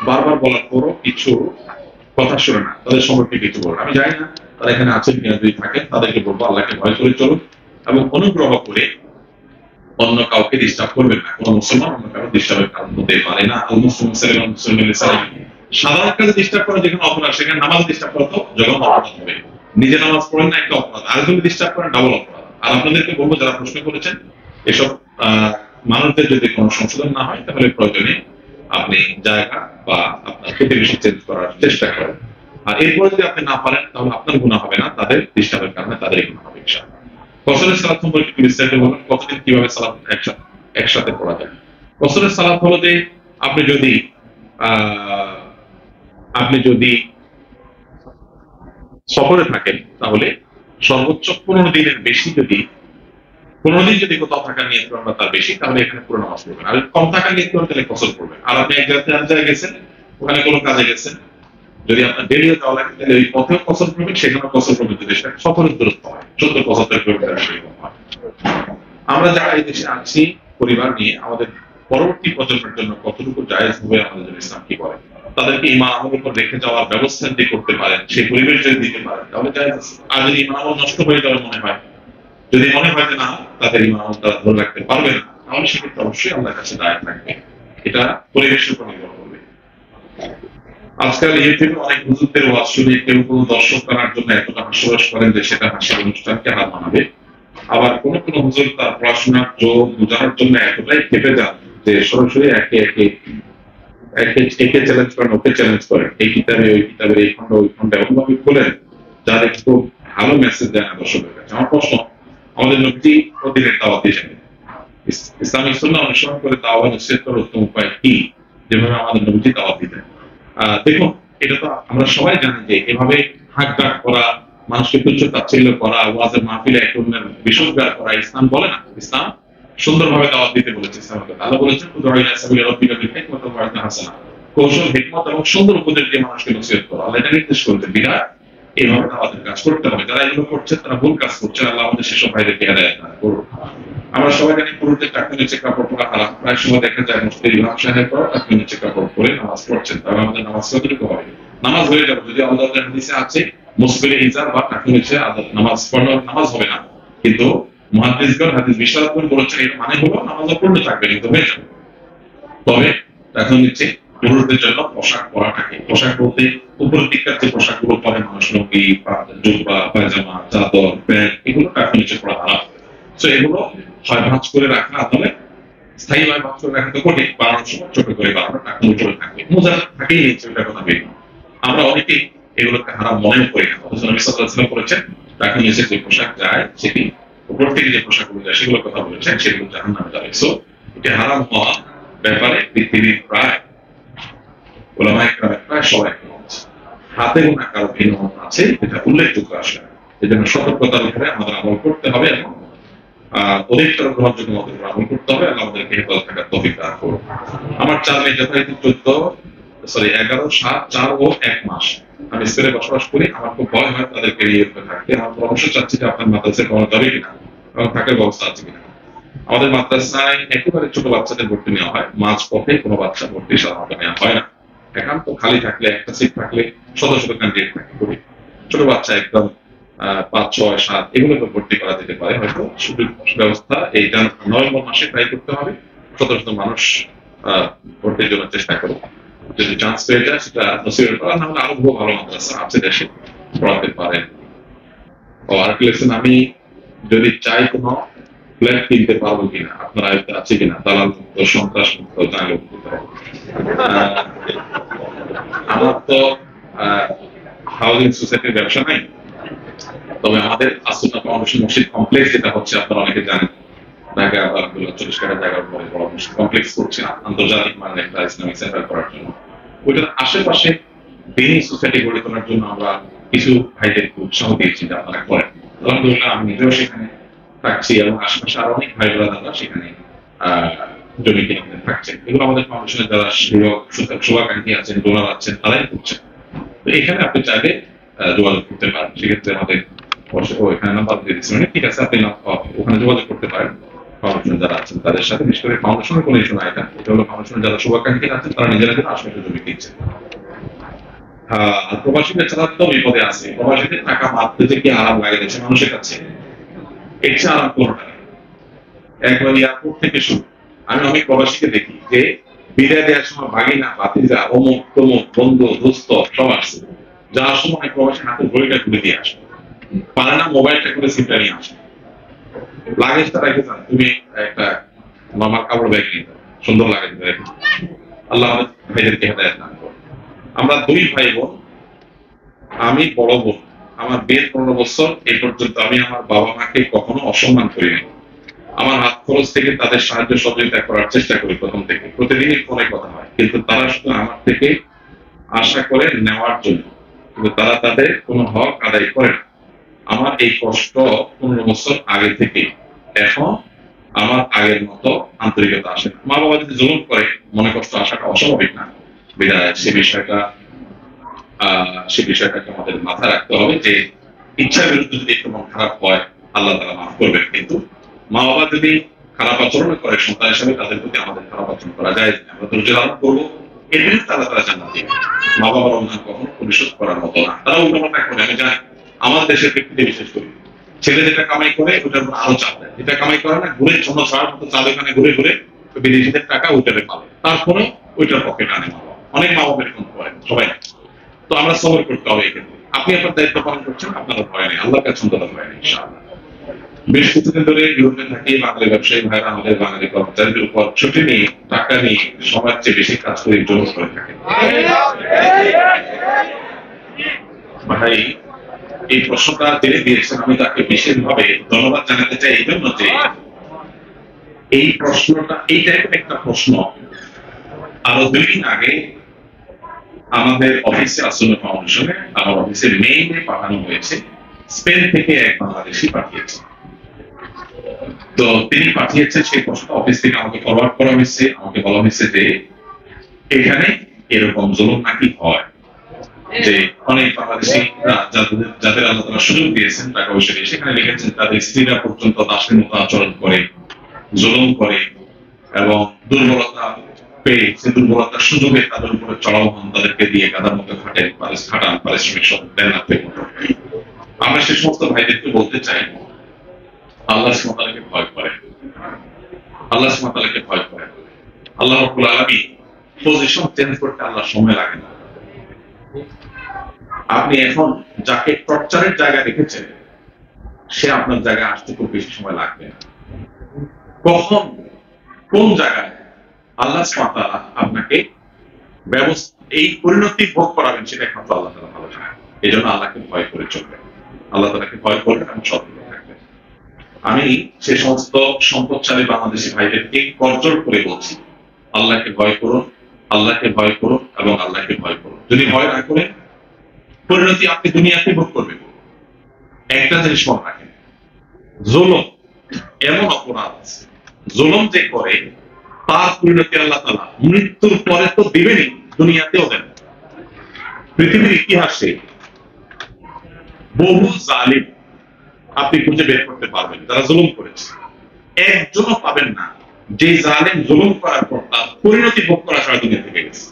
বারবার বলার পরও কিছু কথা শুনে না। তাদের সম্পর্কে কিছু বলুন। আমি জানি না তারা এখানে আছেন কিনা, যদি থাকেন তাদেরকে বলবো আল্লাহকে ভয় করে চলুন এবং অনুগ্রহ করে অন্য কাউকে ডিস্টার্ব করবেন না। কোনো মুসলমান অন্য কারো ডিস্টার্বের কারণ হতে পারে না। আল মুসলিম সালাম, সাধারণ কাজে ডিস্টার্ব করা যেখানে অপরাধ, সেখানে নামাজ ডিস্টার্ব করা তো যখন অপরাধ হবে। নিজে নামাজ পড়েন না, একটা অপরাধ, আরেকজন ডিস্টার্ব করেন ডাবল অপরাধ। আর আপনাদেরকে বলবো যারা প্রশ্ন করেছেন, এসব মানুষদের যদি কোনো সংশোধন না হয়, তাহলে প্রয়োজনে আপনি জায়গা বা আপনার প্রতিবেশী চেঞ্জ করার চেষ্টা করেন। আর এরপরে যদি আপনি না পারেন, তাহলে আপনার গুনাহ হবে না, তাদের ডিস্টার্বের কারণে তাদেরই গুনাহ হবে ইনশাআল্লাহ। কসরের সালাত সম্পর্কে একটু বিস্তারিত বলুন, কতদিন কিভাবে সালাত একসাথে পড়া যায়? কসরের সালাত হলো যে আপনি যদি সফরে থাকেন, তাহলে সর্বোচ্চ 15 দিনের বেশি যদি কোনোদিন যদি কোথাও থাকার নিয়ত করেন বা তার বেশি, তাহলে এখানে পুরো নামাজ পড়বেন। আর কম থাকার নিয়ত করেন তাহলে কসর করবেন। আর আপনি এক জায়গায় গেছেন, ওখানে কোনো কাজে গেছেন, যদি আপনার দেরিও যাওয়া লাগে তাহলে ওই পথেও কসর করবেন, সেখানে কসর করবেন যদি সেটা সফরের দূরত্ব হয়, 14-75 কিলোমিটার সেরকম হয়। আমরা যারা এই দেশে আছি পরিবার নিয়ে, আমাদের পরবর্তী প্রজন্মের জন্য কতটুকু জায়েজ হবে আমাদের জন্য ইসলাম কি করে, তাদেরকে ইমান আমলের উপর রেখে যাওয়ার ব্যবস্থা যদি করতে পারেন, সেই পরিবেশ যদি দিতে পারেন, তাহলে জায়েজ আছে। আর যদি ইমান আমল নষ্ট হয়ে যাওয়ার মনে হয়, যদি মনে হয় যে না তাদের ইমান আমল তারা ধরে রাখতে পারবে না, তাহলে সেক্ষেত্রে অবশ্যই আল্লাহর কাছে দায় থাকবে। এটা পরিবেশের উপর নির্ভর করবে। আজকাল ইউটিউবে অনেক হুজুরদের ওয়াজ শুনে কেউ কোনো দর্শক করার জন্য এতটা হাস্যরস করেন যে সেটা হাসির অনুষ্ঠানকে হার মানাবে। আবার কোন কোন হুজুর তার পড়াশোনার জোর বোঝানোর জন্য এতটাই খেপে যান যে সরাসরি একে চ্যালেঞ্জ করেন, ওকে চ্যালেঞ্জ করেন, এই কিতাবে ওই কিতাবের এই খন্ড ওই খন্ডে এমনভাবে বলেন যার একটু ভালো মেসেজ দেয় না দর্শকের কাছে। আমার প্রশ্ন, আমাদের নবীজি প্রতিদিনের দাওয়াত দিয়েছেন, ইসলামিক সুন্নাহ অনুসরণ করে দাওয়াত নিশ্চিত করার উত্তম উপায় কি, যেভাবে আমাদের নবীজি দাওয়াত দিতেন। দেখুন, এটা তো আমরা সবাই জানি যে এভাবে হাঁক ডাক করা, মানুষকে তুচ্ছ তাচ্ছিল্য করা, ওয়াজের মাহফিলে এক অন্যের বিষোদ্গার করা ইসলাম বলে না। ইসলাম সুন্দরভাবে দাওয়াত দিতে বলেছে। ইসলামকে আল্লাহ বলেছেন কৌশল, হিকমত এবং সুন্দর উপদেশ দিয়ে মানুষকে নসিহত করা, আল্লাহ এটা নির্দেশ করেছে। বিধায় এইভাবে দাওয়াতের কাজ করতে হবে। যারা এগুলো করছে তারা ভুল কাজ করছে। আল্লাহ আমাদের সেসব ভাইদেরকে হেদায়েত দান করুন। আমরা সবাই জানি পুরুষদের টাকা নিচে কাপড় পরা হারাম। প্রায় সময় দেখা যায় মুফতি ইমাম সাহেব টাকা নিচে কাপড় পরে নামাজ পড়ছেন, তবে আমাদের নামাজ কতটুকু হবে? নামাজ হয়ে যাবে যদি আল্লাহর হাদিসে আছে মুসবিল ইজার বা টাকা নিচে নামাজ পড়ার নামাজ হবে না। কিন্তু মুহাদ্দিসগণ হাদিস বিশারদগণ বলেছেন এর মানে হলো নামাজ পড়লে থাকবে, কিন্তু হয়ে যাবে। তবে টাকা নিচে পুরুষদের জন্য পোশাক পরাটাকে, পোশাক বলতে উপরের দিককার যে পোশাকগুলো পরে মানুষ, লুঙ্গি, জুব্বা, পায়জামা, চাদর, প্যান্ট, এগুলো টাকা নিচে পড়া হারাম। তো এগুলো হয় ভাঁজ করে রাখা, তাহলে স্থায়ীভাবে ভাঁজ করে রাখা তো কঠিন, বানানোর সময় ছোট করে বানানো, টাকা উপরে থাকবে, মোজা থাকেই নিচ্ছে, ওইটা কথা বের। আমরা অনেকেই এগুলোকে হারাম মনেও করি না, অথচ নবী সাল্লাল্লাহু আলাইহি ওয়াসাল্লাম বলেছেন টাকা নিচে যে পোশাক যায়, সেটি উপর থেকে যে পোশাকগুলো যায় সেগুলোর কথা বলেছেন, সেগুলো জাহান্নামে যাবে। সো এটা হারাম হওয়া ব্যাপারে পৃথিবীর প্রায় ওলামায়ে কেরামের প্রায় সবাই হাতে গোনা কারো ভিন্ন মত আছে, এটা উল্লেখযোগ্য আসলে। এই জন্য সতর্কতার উপরে আমাদের আমল করতে হবে এবং অধিকতর গ্রহণযোগ্য মতের উপর আমল করতে হবে। আল্লাহ আমাদেরকে হেফাজত থাকার তৌফিক দান করুন। আমার 4 মেয়ে যথারীতি 11, 7, 4 ও 1 মাস আমি স্পেনে বসবাস করি। আমার খুব ভয় হয় তাদেরকে নিয়ে থাকতে। আমার পরামর্শ চাচ্ছি যে আপনার মাদ্রাসায় পড়ানো যাবে কিনা এবং থাকার ব্যবস্থা আছে কিনা। আমাদের মাদ্রাসায় একেবারে ছোট বাচ্চাদের ভর্তি নেওয়া হয়, মাঝ পথে কোনো বাচ্চা ভর্তি সাধারণত নেওয়া হয় না। একান্ত খালি থাকলে, একটা সিট থাকলে শত শত ক্যান্ডিডেট থাকে, খুবই ছোট বাচ্চা একদম 5, 6, 7 এগুলোকে ভর্তি করা যেতে পারে। হয়তো ব্যবস্থা এই নভেম্বর মাসে ট্রাই করতে হবে, শত শত মানুষ ভর্তির জন্য চেষ্টা করবো। যদি চান্স পেয়ে যায় সেটা নসিবের করা, না হলে আরো বহু ভালো মাদ্রাসা আছে দেশে, পড়াতে পারেন। আর লেখছেন, আমি যদি চাই কোনো ফ্ল্যাট কিনতে পারবো কিনা, আপনার আয়ত্তে আছে কিনা, দালাল মুক্ত, সন্ত্রাস মুক্ত, জালে মুক্ত। আমার তো হাউজিং সোসাইটির ব্যবসা নাই, তবে আমাদের আসুন্নাহ ফাউন্ডেশন মসজিদ কমপ্লেক্স, যেটা হচ্ছে আপনারা অনেকে জানেন, ঢাকা 40 কাঠা জায়গার উপরে বড় মসজিদ কমপ্লেক্স করছে আন্তর্জাতিক মানের একটা ইসলামিক সেন্টার করার জন্য। ওইটার আশেপাশে দিনী সোসাইটি গড়ে তোলার জন্য আমরা কিছু ভাইদেরকে উৎসাহ দিয়েছি যে আপনারা করেন। আলহামদুলিল্লাহ আমি নিজেও সেখানে থাকছি এবং আশেপাশে আরো অনেক ভাই ব্রাদাররা সেখানে জমি কিনে থাকছেন। এগুলো আমাদের ফাউন্ডেশনের যারা শুভাকাঙ্ক্ষী আছেন, ডোনার আছেন, তারাই করছেন। তো এখানে আপনি চাইলে যোগাযোগ করতে পারেন। সেক্ষেত্রে আমাদের এখানে নাম্বার দিয়ে দিচ্ছি, ঠিক আছে, আপনি ওখানে যোগাযোগ করতে পারেন ফাউন্ডেশন যারা আছেন তাদের সাথে। বিশেষ করে ফাউন্ডেশনের কোনো ইস্যু না, এটা হলো ফাউন্ডেশনের যারা শুভাকাঙ্ক্ষী আছেন তারা নিজেরা আশেপাশে জমি কিনছেন। প্রবাসী বেচারা তো বিপদে আছে। প্রবাসীদের টাকা মারতে যে কি আরাম লাগে দেশে মানুষের কাছে, এর চেয়ে আরাম কোনটা? একবার এয়ারপোর্ট থেকে শুরু, আমি অনেক প্রবাসীকে দেখি যে বিদায় দেওয়ার সময় ভাগিনা, ভাতিজা, অমুক তমুক, বন্ধু, দোস্ত সব আসছে, যাওয়ার সময় অনেক প্রবাসী হাতের ঘড়িটা খুলে দিয়ে আসে, পারে না মোবাইলটা করে সিমটা নিয়ে আসে, লাগেজটা রেখে যান, তুমি একটা নরমাল কাপড় ব্যাগ নিয়ে যাও, সুন্দর লাগেজ রেখে। আল্লাহ ভাইদেরকে হেদায়েত দান করুন। আমরা 2 ভাই বোন, আমি বড় বোন। আমার বিয়ের 15 বছর এই পর্যন্ত আমি আমার বাবা মাকে কখনো অসম্মান করিনি। আমার হাত খরচ থেকে তাদের সাহায্য সহযোগিতা করার চেষ্টা করি প্রথম থেকে, প্রতিদিনই ফোনে কথা হয়, কিন্তু তারা শুধু আমার থেকে আশা করে নেওয়ার জন্য, কিন্তু তারা তাদের কোনো হক আদায় করে না। আমার এই কষ্ট 15 বছর আগে থেকে, এখন আমার আগের মতো আন্তরিকতা আসে না। মা বাবা যদি জুলুম করে মনে কষ্ট আসাটা অস্বাভাবিক না, বিধায় সে বিষয়টাকে আমাদের মাথায় রাখতে হবে যে ইচ্ছার বিরুদ্ধে যদি একটু মন খারাপ হয় আল্লাহ তাআলা মাফ করবেন, কিন্তু মা বাবা যদি খারাপ আচরণ করে সন্তান হিসেবে তাদের প্রতি আমাদের খারাপ আচরণ করা যায়, আমরা ধৈর্য ধারণ করবো, এর বিরুদ্ধে আল্লাহ তাআলা জান্নাত দিবেন। মা বাবার অভিমান কখনো পরিশোধ করার মতো না, তারা উল্টাপাল্টা করে। আমি জানি আমার দেশের ব্যক্তিতে বিশেষ করি, ছেলে যেটা কামাই করে ওটার উপর আরো চাপ দেয়, যেটা কামাই করে না ঘুরে ছোট ছাড়ার মতো চা দোকানে ঘুরে ঘুরে বিদেশিদের টাকা ওইটারে পাবে, তারপরে ওইটার পকেট আনে মা বাবা। অনেক মা বাবা এরকম করে, সবাই। তো আমরা সবর করতে হবে এক্ষেত্রে। আপনি আপনার দায়িত্ব পালন করছেন, আপনারা ভয় নেই, আল্লাহর কাছে অন্তত ভয় নেই ইনশাআল্লাহ। বেশ কিছুদিন ধরে ইউরোপে থাকি, বাঙালি ব্যবসায়ী ভাইরা আমাদের বাঙালি কর্মচারীদের উপর ছুটি নিয়ে টাকা নিয়ে সবার চেয়ে বেশি কাজ করে জোর করে থাকে। ভাই এই প্রশ্নটা জেনে দিয়েছেন, আমি তাকে বিশেষভাবে ধন্যবাদ জানাতে চাই এই জন্য যে এই প্রশ্নটা, এই টাইপের একটা প্রশ্ন আরো 2 দিন আগে আমাদের অফিসে আসলে ফাউন্ডেশনে আমার অফিসে মেইলে পাঠানো হয়েছে। স্পেন থেকে এক বাংলাদেশি পাঠিয়েছে। তো তিনি পাঠিয়েছেন সেই প্রশ্ন অফিস থেকে আমাকে ফরওয়ার্ড করা হয়েছে। আমাকে বলা হয়েছে যে এখানে এরকম জুলুম নাকি হয়, যে অনেক বাংলাদেশি যাদের আল্লাহ তাআলা সুযোগ দিয়েছেন টাকা পয়সা দিয়ে, সেখানে লিখেছেন তাদের স্ত্রীরা পর্যন্ত দাসের মতো আচরণ করে, জুলুম করে এবং দুর্বলতা পেয়ে সে দুর্বলতার সুযোগে তাদের উপরে চড়াও হন, তাদেরকে দিয়ে গাদার মতো খাটান, পারিশ্রমিক সব দেন আপনার মতো। আমরা সে সমস্ত ভাইদেরকে বলতে চাই আল্লাহ সুবহানাহু ওয়া তাআলাকে ভয় করেন, আল্লাহ সুবহানাহু ওয়া তাআলাকে ভয় করেন। আল্লাহ রাব্বুল আলামিন পজিশন চেঞ্জ করতে আল্লাহ সময় লাগে না। আপনি এখন যাকে টর্চারের জায়গা রেখেছেন সে আপনার জায়গায় আসতে খুব বেশি সময় লাগবে না। কখন কোন জায়গায় আল্লাহ সুবহানাহু ওয়া তাআলা আপনাকে এই পরিণতি ভোগ করাবেন সেটা একমাত্র আল্লাহ তাআলা ভালো জানেন। এই জন্য আল্লাহকে ভয় করে চলবেন, আল্লাহ তাআলাকে ভয় করবেন এবং সতর্ক থাকবেন। আমি সে সমস্ত সম্পদশালী বাংলাদেশি ভাইদেরকে করজোড় করে বলছি আল্লাহকে ভয় করুন, আল্লাহকে ভয় করুন এবং আল্লাহকে ভয় করুন। যদি ভয় না করেন পরিণতি আপনি দুনিয়াতে ভোগ করবেন। একটা জিনিস মনে রাখেন, জুলুম এমন অপরাধ, জুলুম যে করে তার পরিণতি আল্লাহ তাআলা মৃত্যুর পরে তো দিবেনই, দুনিয়াতেও দেন। পৃথিবীর ইতিহাসে বহু জালিম আপনি খুঁজে বের করতে পারবেন যারা জুলুম করেছে, একজনও পাবেন না যে জালেম জুলুম করার পর তার পরিণতি ভোগ করা ছাড়া দুনিয়া থেকে গেছে।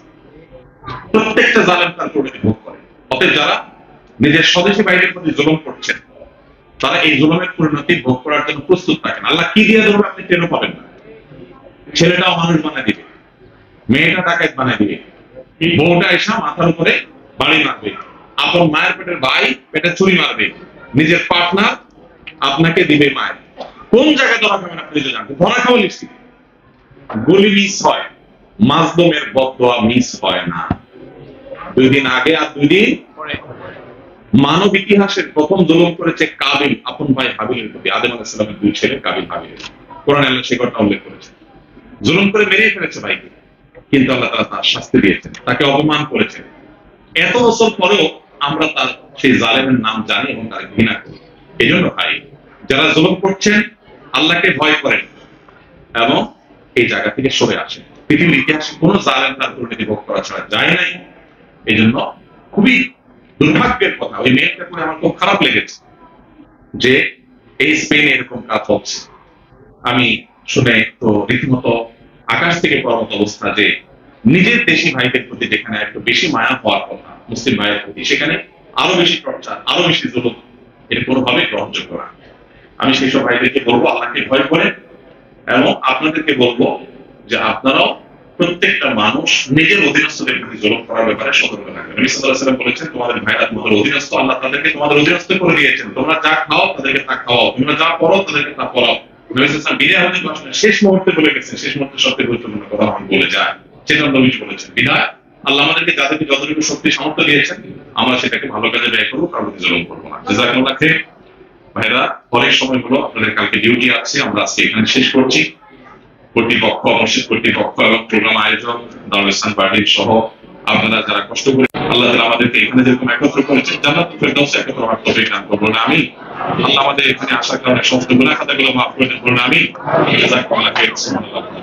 প্রত্যেকটা জালেম তার পরিণতি ভোগ করে। অতএব যারা নিজের স্বদেশী বাইরের প্রতি জুলুম করছেন তারা এই জুলুমের পরিণতি ভোগ করার জন্য প্রস্তুত থাকেন। আল্লাহ কি দিয়ে ধরবে আপনি টেরও পাবেন না। ছেলেটাও মানুষ বানায় দিবে, মেয়েটা ডাকাত বানায় দিবে, বউটা এসে মাথার উপরে বাড়ি মারবে, আপন মায়ের পেটের ভাই পেটে ছুরি মারবে, নিজের পার্টনার আপনাকে দিবে মায়ের। কোন জায়গায় ধরা খাবেন আপনি তো জানবেন। ধরা খাওয়া লিখছি, গুলি মিস হয়, মাজলুমের বদদোয়া মিস হয় না। 2 দিন আগে আর 2 দিন পরে মানব ইতিহাসের প্রথম জুলুম করেছে কাবিল আপন ভাই হাবিলের প্রতি। আদম আলাইহিস সালামের 2 ছেলে কাবিল হাবিল, কোরআনে আল্লাহ সেই কথা উল্লেখ করেছে। জুলুম করে মেরে ফেলেছে ভাইকে, কিন্তু আল্লাহ তাআলা তার শাস্তি দিয়েছেন, তাকে অপমান করেছেন। এত বছর পরেও আমরা তার সেই জালেমের নাম জানি এবং তার ঘৃণা করি। এই জন্য ভাই যারা জুলুম করছেন আল্লাহকে ভয় করেন এবং এই জায়গা থেকে সরে আসেন। পৃথিবীর ইতিহাসে কোন জালেম তার পরিণতি ভোগ করা ছাড়া যায় নাই। এই জন্য খুবই দুর্ভাগ্যের কথা, ওই মেয়েটা করে আমার খুব খারাপ লেগেছে যে এই স্পেনে এরকম কাজ হচ্ছে। আমি শুনে তো রীতিমতো আকাশ থেকে পড়ার মতো অবস্থা যে নিজের দেশি ভাইদের প্রতি যেখানে একটু বেশি মায়া হওয়ার কথা মুসলিম ভাইয়ের প্রতি, সেখানে আরো বেশি টর্চার, আরো বেশি জুলুম, এটা কোনোভাবে গ্রহণযোগ্য না। আমি সেই সব ভাইদেরকে বলবো আল্লাহকে ভয় করে, এবং আপনাদেরকে বলবো যে আপনারাও প্রত্যেকটা মানুষ নিজের অধীনস্থদের প্রতি জুলুম করার ব্যাপারে সতর্ক থাকবেন। নবী সাল্লাল্লাহু আলাইহি ওয়াসাল্লাম বলেছেন তোমাদের ভাইরা তোমাদের অধীনস্থ, আল্লাহ তাদেরকে তোমাদের অধীনস্থ করে দিয়েছেন। তোমরা যা খাও তাদেরকে তা খাওয়াও, তোমরা যা পড়ো তাদেরকে তা পড়াও। নবী সাল্লাল্লাহু আলাইহি ওয়াসাল্লাম বিদায় হতে আসলে শেষ মুহূর্তে বলে গেছেন, শেষ মুহূর্তে সবচেয়ে গুরুত্বপূর্ণ কথা আমি বলে যাই, সেটা নবী বলেছেন বিদায় আল্লাহ আমাদেরকে যাদেরকে যতটুকু শক্তি সামর্থ্য দিয়েছেন আমরা সেটাকে ভালো কাজে ব্যয় করবো, কারোর প্রতি জুলুম করবো না। জাযাকাল্লাহ খাইর। ভাইরা অনেক সময় হলো, আপনাদের কালকে ডিউটি আছে, আমরা আজকে এখানে শেষ করছি। কর্তৃপক্ষ, মসজিদ কর্তৃপক্ষ এবং প্রোগ্রাম আয়োজক দারুল ইসলাম পার্টির সহ আপনারা যারা কষ্ট করে আল্লাহ তাআলা আমাদেরকে এখানে যেরকম একত্র করেছেন জান্নাতুল ফেরদাউসে একত্র হওয়ার তৌফিক দান করুন আমিন। আল্লাহ আমাদের এখানে আসার কারণে সমস্ত গুনাহ খাতাগুলো মাফ করে দিন, আমি জাযাকুমুল্লাহু খাইরান।